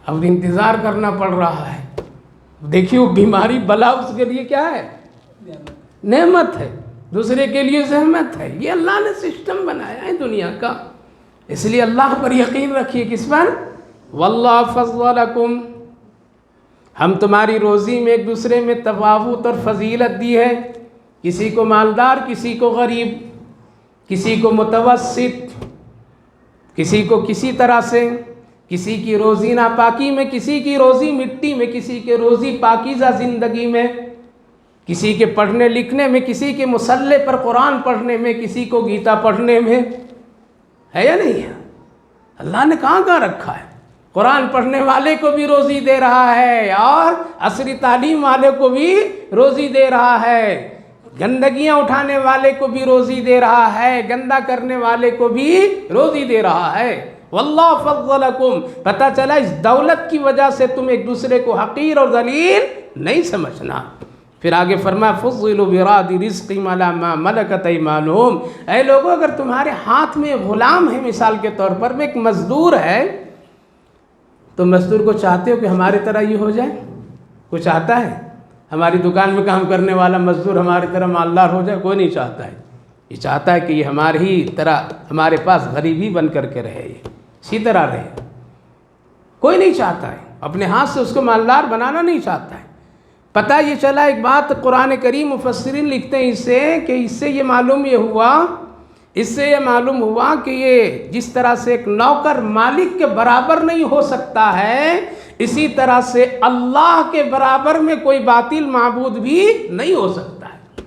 اب انتظار کرنا پڑ رہا ہے۔ دیکھیے وہ بیماری بلا اس کے لیے کیا ہے؟ نعمت ہے، دوسرے کے لیے زحمت ہے۔ یہ اللہ نے سسٹم بنایا ہے دنیا کا، اس لیے اللہ پر یقین رکھیے۔ کس پر؟ واللہ فضلکم، ہم تمہاری روزی میں ایک دوسرے میں تفاوت اور فضیلت دی ہے، کسی کو مالدار، کسی کو غریب، کسی کو متوسط، کسی کو کسی طرح سے، کسی کی روزی ناپاکی میں، کسی کی روزی مٹی میں، کسی کی روزی پاکیزہ زندگی میں، کسی کے پڑھنے لکھنے میں، کسی کے مصلے پر قرآن پڑھنے میں، کسی کو گیتا پڑھنے میں، ہے یا نہیں ہے؟ اللہ نے کہاں کہاں رکھا ہے۔ قرآن پڑھنے والے کو بھی روزی دے رہا ہے اور عصری تعلیم والے کو بھی روزی دے رہا ہے، گندگیاں اٹھانے والے کو بھی روزی دے رہا ہے، گندہ کرنے والے کو بھی روزی دے رہا ہے۔ واللہ فضلکم، پتہ چلا اس دولت کی وجہ سے تم ایک دوسرے کو حقیر اور ذلیل نہیں سمجھنا۔ پھر آگے فرمایا فضلوا براد رزقہم علی ما ملکت ایمانہم، اے لوگوں اگر تمہارے ہاتھ میں غلام ہے، مثال کے طور پر میں ایک مزدور ہے، تو مزدور کو چاہتے ہو کہ ہماری طرح یہ ہو جائے؟ کوئی چاہتا ہے ہماری دکان میں کام کرنے والا مزدور ہماری طرح مالدار ہو جائے؟ کوئی نہیں چاہتا ہے، یہ چاہتا ہے کہ یہ ہماری ہی طرح ہمارے پاس غریبی بن کر کے رہے، اسی طرح رہے۔ کوئی نہیں چاہتا ہے، اپنے ہاتھ سے اس کو مالدار بنانا نہیں چاہتا ہے۔ پتہ یہ چلا ایک بات قرآن کریم مفسرین لکھتے ہیں اس سے یہ معلوم ہوا کہ یہ جس طرح سے ایک نوکر مالک کے برابر نہیں ہو سکتا ہے، اسی طرح سے اللہ کے برابر میں کوئی باطل معبود بھی نہیں ہو سکتا ہے۔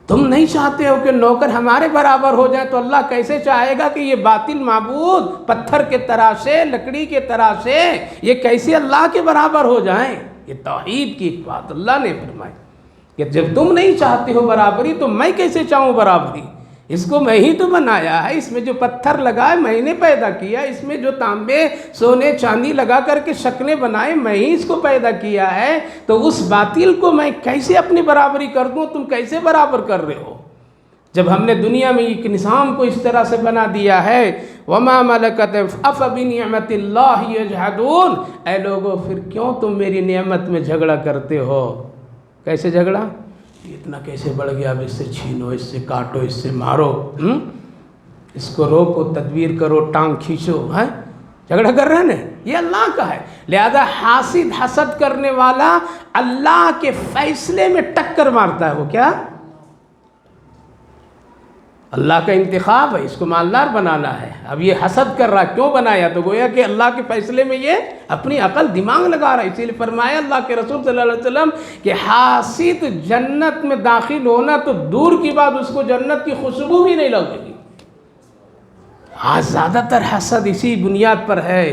تم نہیں چاہتے ہو کہ نوکر ہمارے برابر ہو جائے، تو اللہ کیسے چاہے گا کہ یہ باطل معبود پتھر کے طرح سے، لکڑی کے طرح سے، یہ کیسے اللہ کے برابر ہو جائیں؟ یہ توحید کی ایک بات اللہ نے فرمائی کہ جب تم نہیں چاہتے ہو برابری تو میں کیسے چاہوں برابری؟ اس کو میں ہی تو بنایا ہے، اس میں جو پتھر لگائے میں نے پیدا کیا، اس میں جو تانبے سونے چاندی لگا کر کے شکلیں بنائے میں ہی اس کو پیدا کیا ہے، تو اس باطل کو میں کیسے اپنی برابری کر دوں؟ تم کیسے برابر کر رہے ہو؟ جب ہم نے دنیا میں ایک نظام کو اس طرح سے بنا دیا ہے، وما ملکت افبنعمت اللہ یجحدون، اے لوگو پھر کیوں تم میری نعمت میں جھگڑا کرتے ہو؟ کیسے جھگڑا؟ اتنا کیسے بڑھ گیا، اب اس سے چھینو، اس سے کاٹو، اس سے مارو، اس کو روکو، تدبیر کرو، ٹانگ کھینچو، جھگڑا کر رہے ہیں نا، یہ اللہ کا ہے۔ لہذا حاسد حسد کرنے والا اللہ کے فیصلے میں ٹکر مارتا ہے۔ وہ کیا؟ اللہ کا انتخاب ہے، اس کو مالدار بنانا ہے، اب یہ حسد کر رہا، کیوں بنایا؟ تو گویا کہ اللہ کے فیصلے میں یہ اپنی عقل دماغ لگا رہا ہے۔ اسی لیے فرمایا اللہ کے رسول صلی اللہ علیہ وسلم کہ حاسد جنت میں داخل ہونا تو دور کی بات، اس کو جنت کی خوشبو بھی نہیں لگے گی۔ آج زیادہ تر حسد اسی بنیاد پر ہے،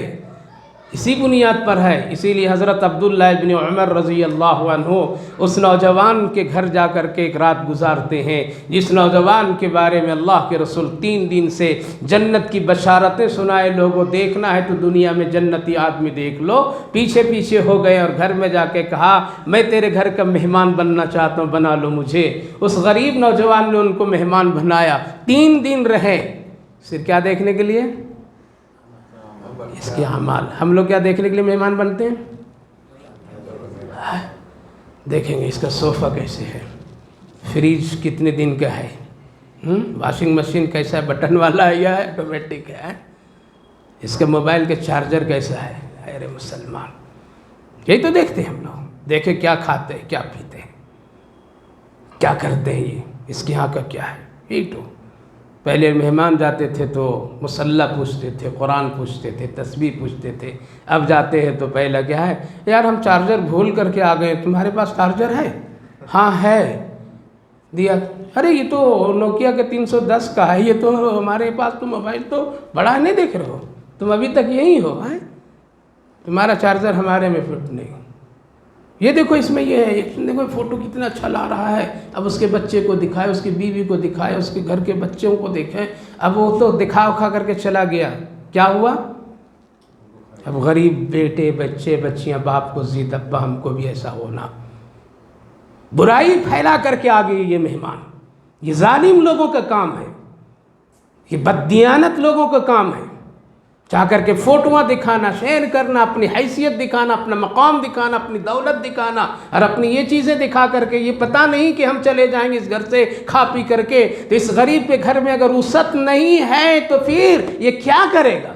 اسی بنیاد پر ہے۔ اسی لیے حضرت عبداللہ ابن عمر رضی اللہ عنہ اس نوجوان کے گھر جا کر کے ایک رات گزارتے ہیں جس نوجوان کے بارے میں اللہ کے رسول 3 دن سے جنت کی بشارتیں سنائے، لوگوں دیکھنا ہے تو دنیا میں جنتی آدمی دیکھ لو، پیچھے پیچھے ہو گئے اور گھر میں جا کے کہا میں تیرے گھر کا مہمان بننا چاہتا ہوں، بنا لو مجھے۔ اس غریب نوجوان نے ان کو مہمان بنایا، 3 دن رہے، صرف کیا دیکھنے کے لیے؟ اس کے اعمال۔ ہم لوگ کیا دیکھنے کے لیے مہمان بنتے ہیں؟ دیکھیں گے اس کا صوفہ کیسے ہے، فریج کتنے دن کا ہے، واشنگ مشین کیسا ہے، بٹن والا ہے یا آٹومیٹک ہے، اس کا موبائل کا چارجر کیسا ہے۔ ارے مسلمان، یہی تو دیکھتے ہیں ہم لوگ، دیکھیں کیا کھاتے ہیں، کیا پیتے ہیں، کیا کرتے ہیں، یہ اس کے یہاں کا کیا ہے، یہی تو۔ پہلے مہمان جاتے تھے تو مصلح پوچھتے تھے، قرآن پوچھتے تھے، تسبیح پوچھتے تھے، اب جاتے ہیں تو پہلا کیا ہے، یار ہم چارجر بھول کر کے آ گئے، تمہارے پاس چارجر ہے؟ ہاں ہے، دیا۔ ارے یہ تو نوکیا کے 310 کا ہے، یہ تو ہمارے پاس تو موبائل تو بڑا نہیں دیکھ رہے ہو، تم ابھی تک یہی ہو، تمہارا چارجر ہمارے میں فٹ نہیں۔ یہ دیکھو اس میں یہ ہے، دیکھو فوٹو کتنا اچھا لا رہا ہے، اب اس کے بچے کو دکھائے، اس کی بیوی کو دکھائے، اس کے گھر کے بچوں کو دیکھیں، اب وہ تو دکھا اکھا کر کے چلا گیا، کیا ہوا؟ اب غریب بیٹے بچے بچیاں باپ کو ضد، ابا ہم کو بھی ایسا ہونا، برائی پھیلا کر کے آ گئی۔ یہ مہمان، یہ ظالم لوگوں کا کام ہے، یہ بددیانت لوگوں کا کام ہے، جا کر کے فوٹوਆਂ دکھانا، شیئر کرنا، اپنی حیثیت دکھانا، اپنا مقام دکھانا، اپنی دولت دکھانا، اور اپنی یہ چیزیں دکھا کر کے یہ پتہ نہیں کہ ہم چلے جائیں گے اس گھر سے کھا پی کر کے، تو اس غریب کے گھر میں اگر وسعت نہیں ہے تو پھر یہ کیا کرے گا؟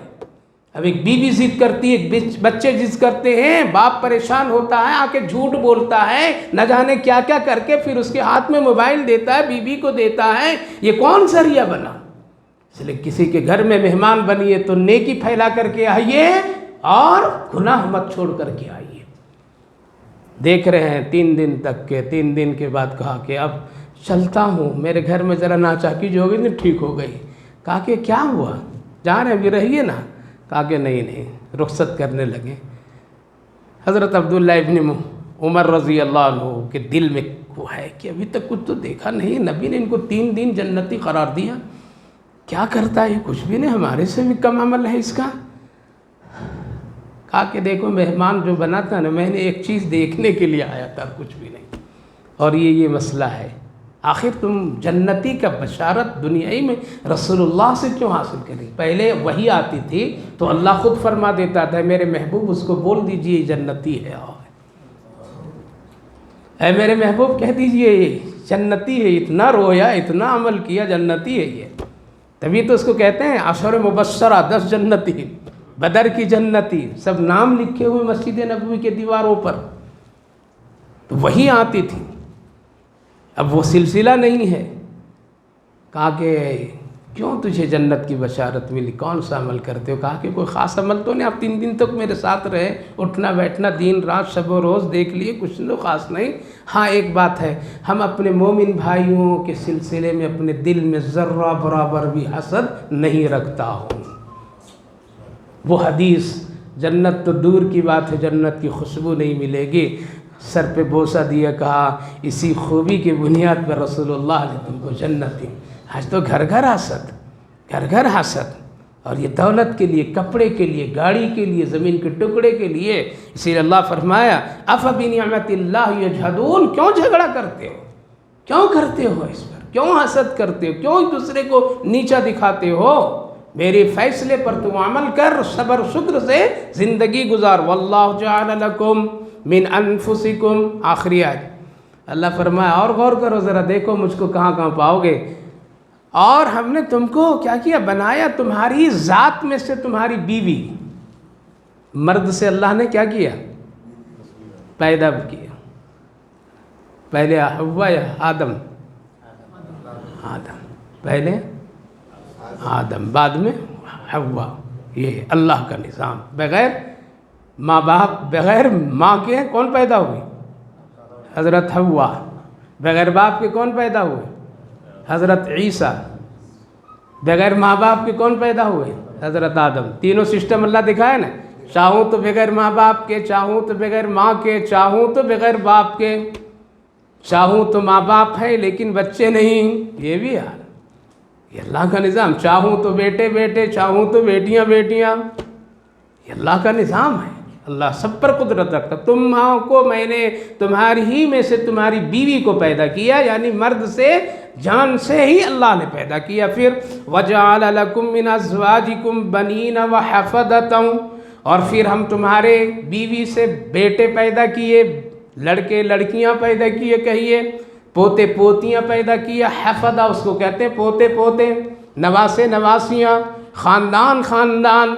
اب ایک بیوی ضد کرتی ہے، ایک بچے ضد کرتے ہیں، باپ پریشان ہوتا ہے، آ کے جھوٹ بولتا ہے، نہ جانے کیا کیا کر کے پھر اس کے ہاتھ میں موبائل دیتا ہے، بیوی کو دیتا ہے، یہ کون ذریعہ بنا؟ اس لیے کسی کے گھر میں مہمان بنیے تو نیکی پھیلا کر کے آئیے اور گناہ مت چھوڑ کر کے آئیے۔ دیکھ رہے ہیں 3 دن تک کے، 3 دن کے بعد کہا کہ اب چلتا ہوں، میرے گھر میں ذرا ناچاکی جو ہوگی نہیں ٹھیک ہو گئی۔ کہا کہ کیا ہوا، جا رہے ہیں بھی رہیے نا؟ کہا کہ نہیں، رخصت کرنے لگے۔ حضرت عبداللہ ابن عمر رضی اللہ عنہ کے دل میں وہ ہے کہ ابھی تک کچھ تو دیکھا نہیں، نبی نے ان کو 3 دن جنتی قرار دیا، کیا کرتا ہے، کچھ بھی نہیں، ہمارے سے بھی کم عمل ہے اس کا۔ کہا کہ دیکھو مہمان جو بناتا نا، میں نے ایک چیز دیکھنے کے لیے آیا تھا، کچھ بھی نہیں، اور یہ مسئلہ ہے، آخر تم جنتی کا بشارت دنیائی میں رسول اللہ سے کیوں حاصل کریں؟ پہلے وحی آتی تھی تو اللہ خود فرما دیتا تھا میرے محبوب اس کو بول دیجئے جنتی ہے، اے میرے محبوب کہہ دیجئے یہ جنتی ہے، اتنا رویا، اتنا عمل کیا، جنتی ہے یہ۔ تبھی تو اس کو کہتے ہیں 10 مبشرہ، 10 جنتی، بدر کی جنتی، سب نام لکھے ہوئے مسجد نبوی کے دیواروں پر، تو وہی آتی تھی۔ اب وہ سلسلہ نہیں ہے۔ کہا کہ کیوں تجھے جنت کی بشارت ملی، کون سا عمل کرتے ہو؟ کہا کہ کوئی خاص عمل تو نہیں، آپ 3 دن تک میرے ساتھ رہے، اٹھنا بیٹھنا دن رات شب و روز دیکھ لیے، کچھ تو خاص نہیں۔ ہاں ایک بات ہے، ہم اپنے مومن بھائیوں کے سلسلے میں اپنے دل میں ذرہ برابر بھی حسد نہیں رکھتا ہوں۔ وہ حدیث، جنت تو دور کی بات ہے، جنت کی خوشبو نہیں ملے گی، سر پہ بوسہ دیا، کہا اسی خوبی کی بنیاد پر رسول اللہ نے تم کو جنت دی۔ آج تو گھر گھر حسد، گھر گھر حسد، اور یہ دولت کے لیے، کپڑے کے لیے، گاڑی کے لیے، زمین کے ٹکڑے کے لیے۔ اسی لیے اللہ فرمایا افبنعمت اللہ یجحدون، کیوں جھگڑا کرتے ہو، کیوں کرتے ہو اس پر، کیوں حسد کرتے ہو، کیوں ایک دوسرے کو نیچا دکھاتے ہو؟ میرے فیصلے پر تم عمل کر، صبر شکر سے زندگی گزار۔ واللہ جعل لکم من انفسکم، آخری آیت اللہ فرمایا اور غور کرو ذرا، دیکھو مجھ کو کہاں کہاں پاؤ گے۔ اور ہم نے تم کو کیا کیا، بنایا تمہاری ذات میں سے تمہاری بیوی، مرد سے اللہ نے کیا کیا، پیدا کیا۔ پہلے حوا یا آدم، آدم پہلے آدم بعد میں حوا، یہ اللہ کا نظام۔ بغیر ماں باپ، بغیر ماں کے کون پیدا ہوئی، حضرت حوا۔ بغیر باپ کے کون پیدا ہوئے، حضرت عیسیٰ۔ بغیر ماں باپ کے کون پیدا ہوئے، حضرت آدم۔ تینوں سسٹم اللہ دکھائے نا، چاہوں تو بغیر ماں باپ کے، چاہوں تو بغیر ماں کے، چاہوں تو بغیر باپ کے، چاہوں تو ماں باپ ہے لیکن بچے نہیں، یہ بھی حال، یہ اللہ کا نظام۔ چاہوں تو بیٹے بیٹے، چاہوں تو بیٹیاں بیٹیاں، یہ اللہ کا نظام ہے۔ اللہ سب پر قدرت رکھتا۔ تم ماں کو میں نے تمہاری ہی میں سے تمہاری بیوی کو پیدا کیا، یعنی مرد سے، جان سے ہی اللہ نے پیدا کیا۔ پھر وَجَعَلَ لَكُم مِّنْ أَزْوَاجِكُمْ بَنِينَ وَحَفَدَةً، اور پھر ہم تمہارے بیوی سے بیٹے پیدا کیے، لڑکے لڑکیاں پیدا کیے، کہیے پوتے پوتیاں پیدا کیا۔ حفدہ اس کو کہتے ہیں پوتے پوتے، نواسے نواسیاں، خاندان خاندان۔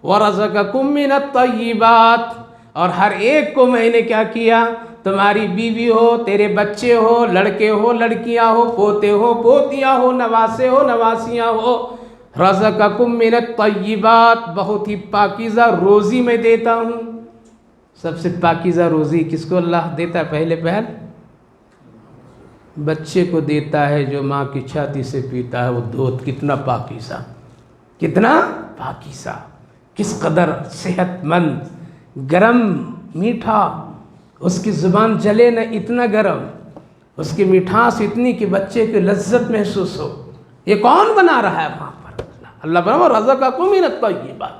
وَرَزَقَكُم مِّنَ الطَّيِّبَاتِ، اور ہر ایک کو میں نے کیا کیا، تمہاری بیوی ہو، تیرے بچے ہو، لڑکے ہو لڑکیاں ہو، پوتے ہو پوتیاں ہو، نواسے ہو نواسیاں ہو، رَزَقَكُم مِّنَ الطَّيِّبَاتِ، بہت ہی پاکیزہ روزی میں دیتا ہوں۔ سب سے پاکیزہ روزی کس کو اللہ دیتا ہے پہلے پہل؟ بچے کو دیتا ہے جو ماں کی چھاتی سے پیتا ہے وہ دودھ، کتنا پاکیزہ، کتنا پاکیزہ، کس قدر صحت مند، گرم میٹھا، اس کی زبان جلے نہ، اتنا گرم، اس کی مٹھاس اتنی کہ بچے کی لذت محسوس ہو۔ یہ کون بنا رہا ہے وہاں پر؟ اللہ بنا رزقکم من الطیبات۔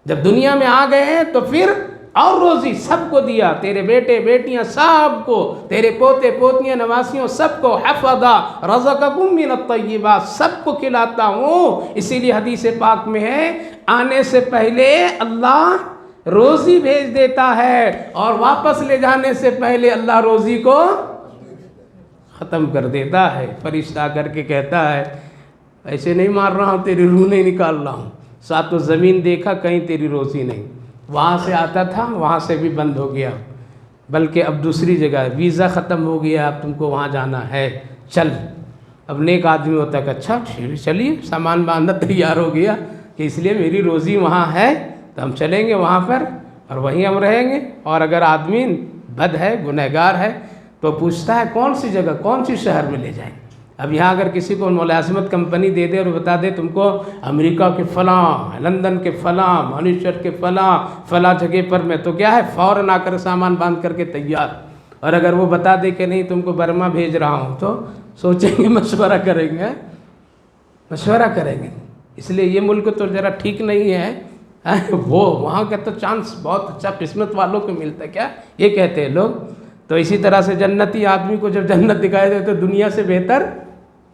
جب دنیا میں آ گئے ہیں تو پھر اور روزی سب کو دیا، تیرے بیٹے بیٹیاں سب کو، تیرے پوتے پوتیاں نواسیوں سب کو، حفظہ رزقکم من الطیبات، سب کو کھلاتا ہوں۔ اسی لیے حدیث پاک میں ہے، آنے سے پہلے اللہ روزی بھیج دیتا ہے اور واپس لے جانے سے پہلے اللہ روزی کو ختم کر دیتا ہے۔ فرشتہ آ کر کے کہتا ہے ایسے نہیں مار رہا ہوں، تیری روح نہیں نکال رہا ہوں، ساتوں زمین دیکھا کہیں تیری روزی نہیں، وہاں سے آتا تھا وہاں سے بھی بند ہو گیا، بلکہ اب دوسری جگہ ویزا ختم ہو گیا، اب تم کو وہاں جانا ہے، چل۔ اب نیک آدمی ہوتا ہے کہ اچھا چلیے، سامان باندھا تیار ہو گیا کہ اس لیے میری روزی وہاں ہے تو ہم چلیں گے وہاں پر اور وہیں ہم رہیں گے۔ اور اگر آدمی بد ہے، گنہگار ہے، تو پوچھتا ہے کون سی جگہ، کون سی شہر میں لے جائیں۔ اب یہاں اگر کسی کو ملازمت کمپنی دے دے اور بتا دے تم کو امریکہ کے فلاں، لندن کے فلاں، مانچسٹر کے فلاں جگہ پر میں، تو کیا ہے فوراً آ کر سامان باندھ کر کے تیار۔ اور اگر وہ بتا دے کہ نہیں تم کو برما بھیج رہا ہوں تو سوچیں گے، مشورہ کریں گے، مشورہ کریں گے۔ اس لیے یہ ملک تو ذرا ٹھیک نہیں ہے، وہ وہاں کا تو چانس بہت اچھا قسمت والوں کو ملتا ہے، کیا یہ کہتے ہیں لوگ۔ تو اسی طرح سے جنتی آدمی کو جب جنت دکھائی دے تو دنیا سے بہتر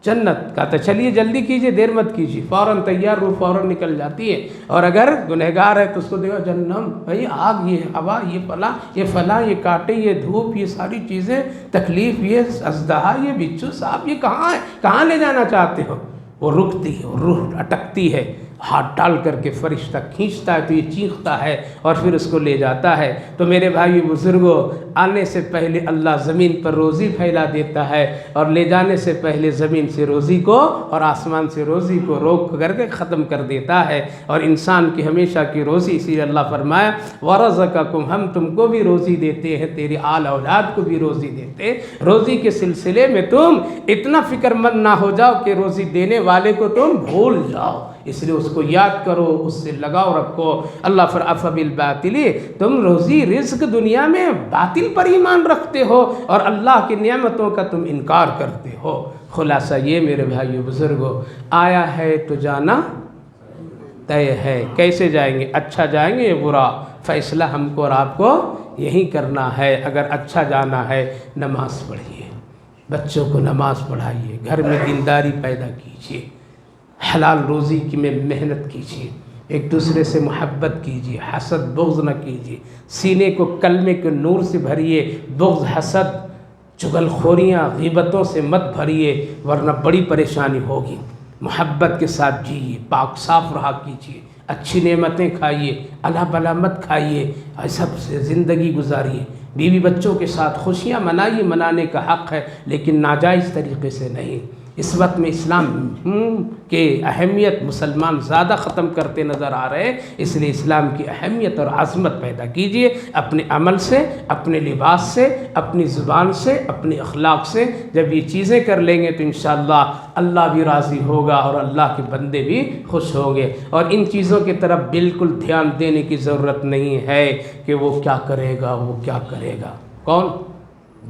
جنت کہتا ہے، چلیے جلدی کیجئے، دیر مت کیجئے، فوراً تیار، روح فوراً نکل جاتی ہے۔ اور اگر گنہگار ہے تو اس کو دیکھو جہنم، بھائی آگ، یہ ہوا، یہ فلاں، یہ کانٹے، یہ دھوپ، یہ ساری چیزیں، تکلیف، یہ اژدہا، یہ بچھو صاحب، یہ کہاں ہے، کہاں لے جانا چاہتے ہو؟ وہ رکتی ہے، روح اٹکتی ہے، ہاتھ ڈال کر کے فرشتہ کھینچتا ہے تو یہ چیختا ہے اور پھر اس کو لے جاتا ہے۔ تو میرے بھائی بزرگوں، آنے سے پہلے اللہ زمین پر روزی پھیلا دیتا ہے اور لے جانے سے پہلے زمین سے روزی کو اور آسمان سے روزی کو روک کر کے ختم کر دیتا ہے۔ اور انسان کی ہمیشہ کی روزی، اسی لیے اللہ فرمایا وَرَزَقَكُمْ، ہم تم کو بھی روزی دیتے ہیں، تیری آل اولاد کو بھی روزی دیتے۔ روزی کے سلسلے میں تم اتنا فکر مند نہ ہو جاؤ کہ روزی دینے والے کو تم بھول جاؤ، اس لیے اس کو یاد کرو، اس سے لگاؤ رکھو۔ اللہ فَبِالْبَاطِلِ، تم روزی رزق دنیا میں باطل پر ایمان رکھتے ہو اور اللہ کی نعمتوں کا تم انکار کرتے ہو۔ خلاصہ یہ میرے بھائیو بزرگو، آیا ہے تو جانا طے ہے۔ کیسے جائیں گے؟ اچھا جائیں گے یا برا؟ فیصلہ ہم کو اور آپ کو یہی کرنا ہے۔ اگر اچھا جانا ہے، نماز پڑھیے، بچوں کو نماز پڑھائیے، گھر میں دینداری پیدا کیجیے، حلال روزی کی میں محنت کیجیے، ایک دوسرے سے محبت کیجیے، حسد بغض نہ کیجیے، سینے کو کلمے کے نور سے بھریے، بغض حسد چغل خوریاں غیبتوں سے مت بھریے ورنہ بڑی پریشانی ہوگی۔ محبت کے ساتھ جیئے، پاک صاف رہا کیجیے، اچھی نعمتیں کھائیے، اللہ بلا مت کھائیے، سب سے زندگی گزاریے، بیوی بچوں کے ساتھ خوشیاں منائیے، منانے کا حق ہے لیکن ناجائز طریقے سے نہیں۔ اس وقت میں اسلام کے اہمیت مسلمان زیادہ ختم کرتے نظر آ رہے ہیں، اس لیے اسلام کی اہمیت اور عظمت پیدا کیجیے، اپنے عمل سے، اپنے لباس سے، اپنی زبان سے، اپنے اخلاق سے۔ جب یہ چیزیں کر لیں گے تو انشاءاللہ اللہ بھی راضی ہوگا اور اللہ کے بندے بھی خوش ہوں گے۔ اور ان چیزوں کی طرف بالکل دھیان دینے کی ضرورت نہیں ہے کہ وہ کیا کرے گا، وہ کیا کرے گا، کون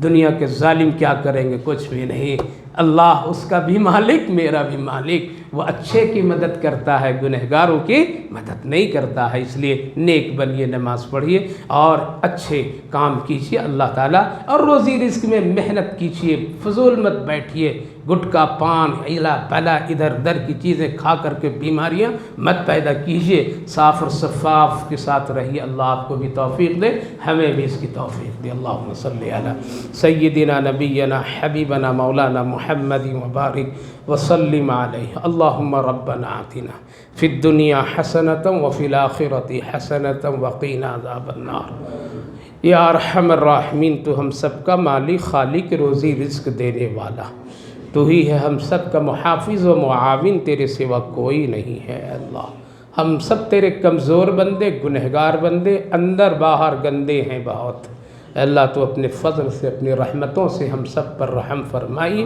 دنیا کے ظالم کیا کریں گے، کچھ بھی نہیں۔ اللہ اس کا بھی مالک، میرا بھی مالک، وہ اچھے کی مدد کرتا ہے، گنہگاروں کی مدد نہیں کرتا ہے۔ اس لیے نیک بنیے، نماز پڑھیے اور اچھے کام کیجیے اللہ تعالیٰ، اور روزی رزق میں محنت کیجیے، فضول مت بیٹھیے، گٹکا پان عیلا بلا ادھر ادھر کی چیزیں کھا کر کے بیماریاں مت پیدا کیجیے، صاف اور شفاف کے ساتھ رہیے۔ اللہ آپ کو بھی توفیق دے، ہمیں بھی اس کی توفیق دے۔ اللہم صلی علی سیدنا نبینا حبیبنا مولانا محمد وبارک وسلم علیہ۔ اللہم ربنا آتنا فی الدنیا حسنۃ وفی الآخرۃ حسنۃ وقنا عذاب النار۔ یا ارحم الراحمین، تو ہم سب کا مالک، خالق، روزی رزق دینے والا تو ہی ہے، ہم سب کا محافظ و معاون تیرے سوا کوئی نہیں ہے۔ اللہ ہم سب تیرے کمزور بندے، گنہگار بندے، اندر باہر گندے ہیں بہت۔ اللہ تو اپنے فضل سے، اپنی رحمتوں سے ہم سب پر رحم فرمائیے،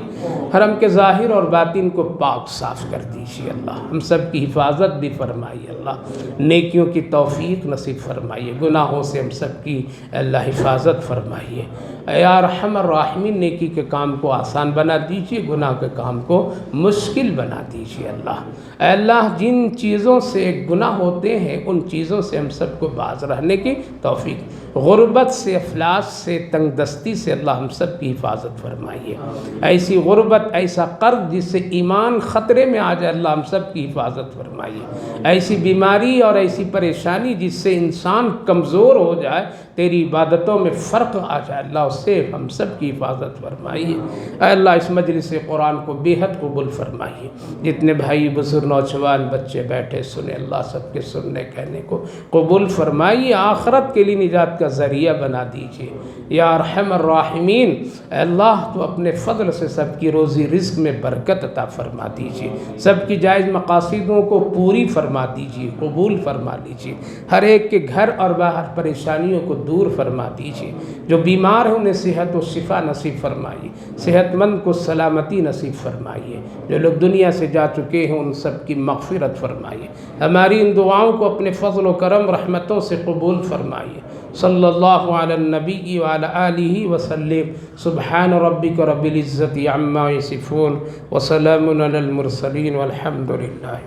حرم کے ظاہر اور باطن کو پاک صاف کر دیجیے۔ اللہ ہم سب کی حفاظت بھی فرمائیے، اللہ نیکیوں کی توفیق نصیب فرمائیے، گناہوں سے ہم سب کی اللہ حفاظت فرمائیے۔ اے ارحم الراحمین، نیکی کے کام کو آسان بنا دیجیے، گناہ کے کام کو مشکل بنا دیجیے۔ اللہ اے اللہ جن چیزوں سے گناہ ہوتے ہیں ان چیزوں سے ہم سب کو باز رہنے کی توفیق، غربت سے، افلاس سے، تنگ دستی سے اللہ ہم سب کی حفاظت فرمائیے۔ ایسی غربت، ایسا قرض جس سے ایمان خطرے میں آ جائے، اللہ ہم سب کی حفاظت فرمائیے۔ ایسی بیماری اور ایسی پریشانی جس سے انسان کمزور ہو جائے، تیری عبادتوں میں فرق آ جائے، اللہ اس سے ہم سب کی حفاظت فرمائیے۔ اے اللہ اس مجلس قرآن کو بے حد قبول فرمائیے۔ جتنے بھائی بزرگ نوجوان بچے بیٹھے سنے، اللہ سب کے سننے کہنے کو قبول فرمائیے، آخرت کے لیے نجات کا ذریعہ بنا دیجیے۔ یا ارحم الراحمین، اے اللہ تو اپنے فضل سے سب کی روزی رزق میں برکت عطا فرما دیجیے، سب کی جائز مقاصدوں کو پوری فرما دیجیے، قبول فرما لیجیے، ہر ایک کے گھر اور باہر پریشانیوں کو دور فرما دیجیے، جو بیمار ہیں انہیں صحت و شفا نصیب فرمائیے، صحت مند کو سلامتی نصیب فرمائیے، جو لوگ دنیا سے جا چکے ہیں ان سب کی مغفرت فرمائیے، ہماری ان دعاؤں کو اپنے فضل و کرم رحمتوں سے قبول فرمائیے۔ صلی اللہ علی النبی وعلی آلہ وسلم۔ سبحان ربک رب العزت عما یصفون وسلام علی المرسلین والحمد للہ۔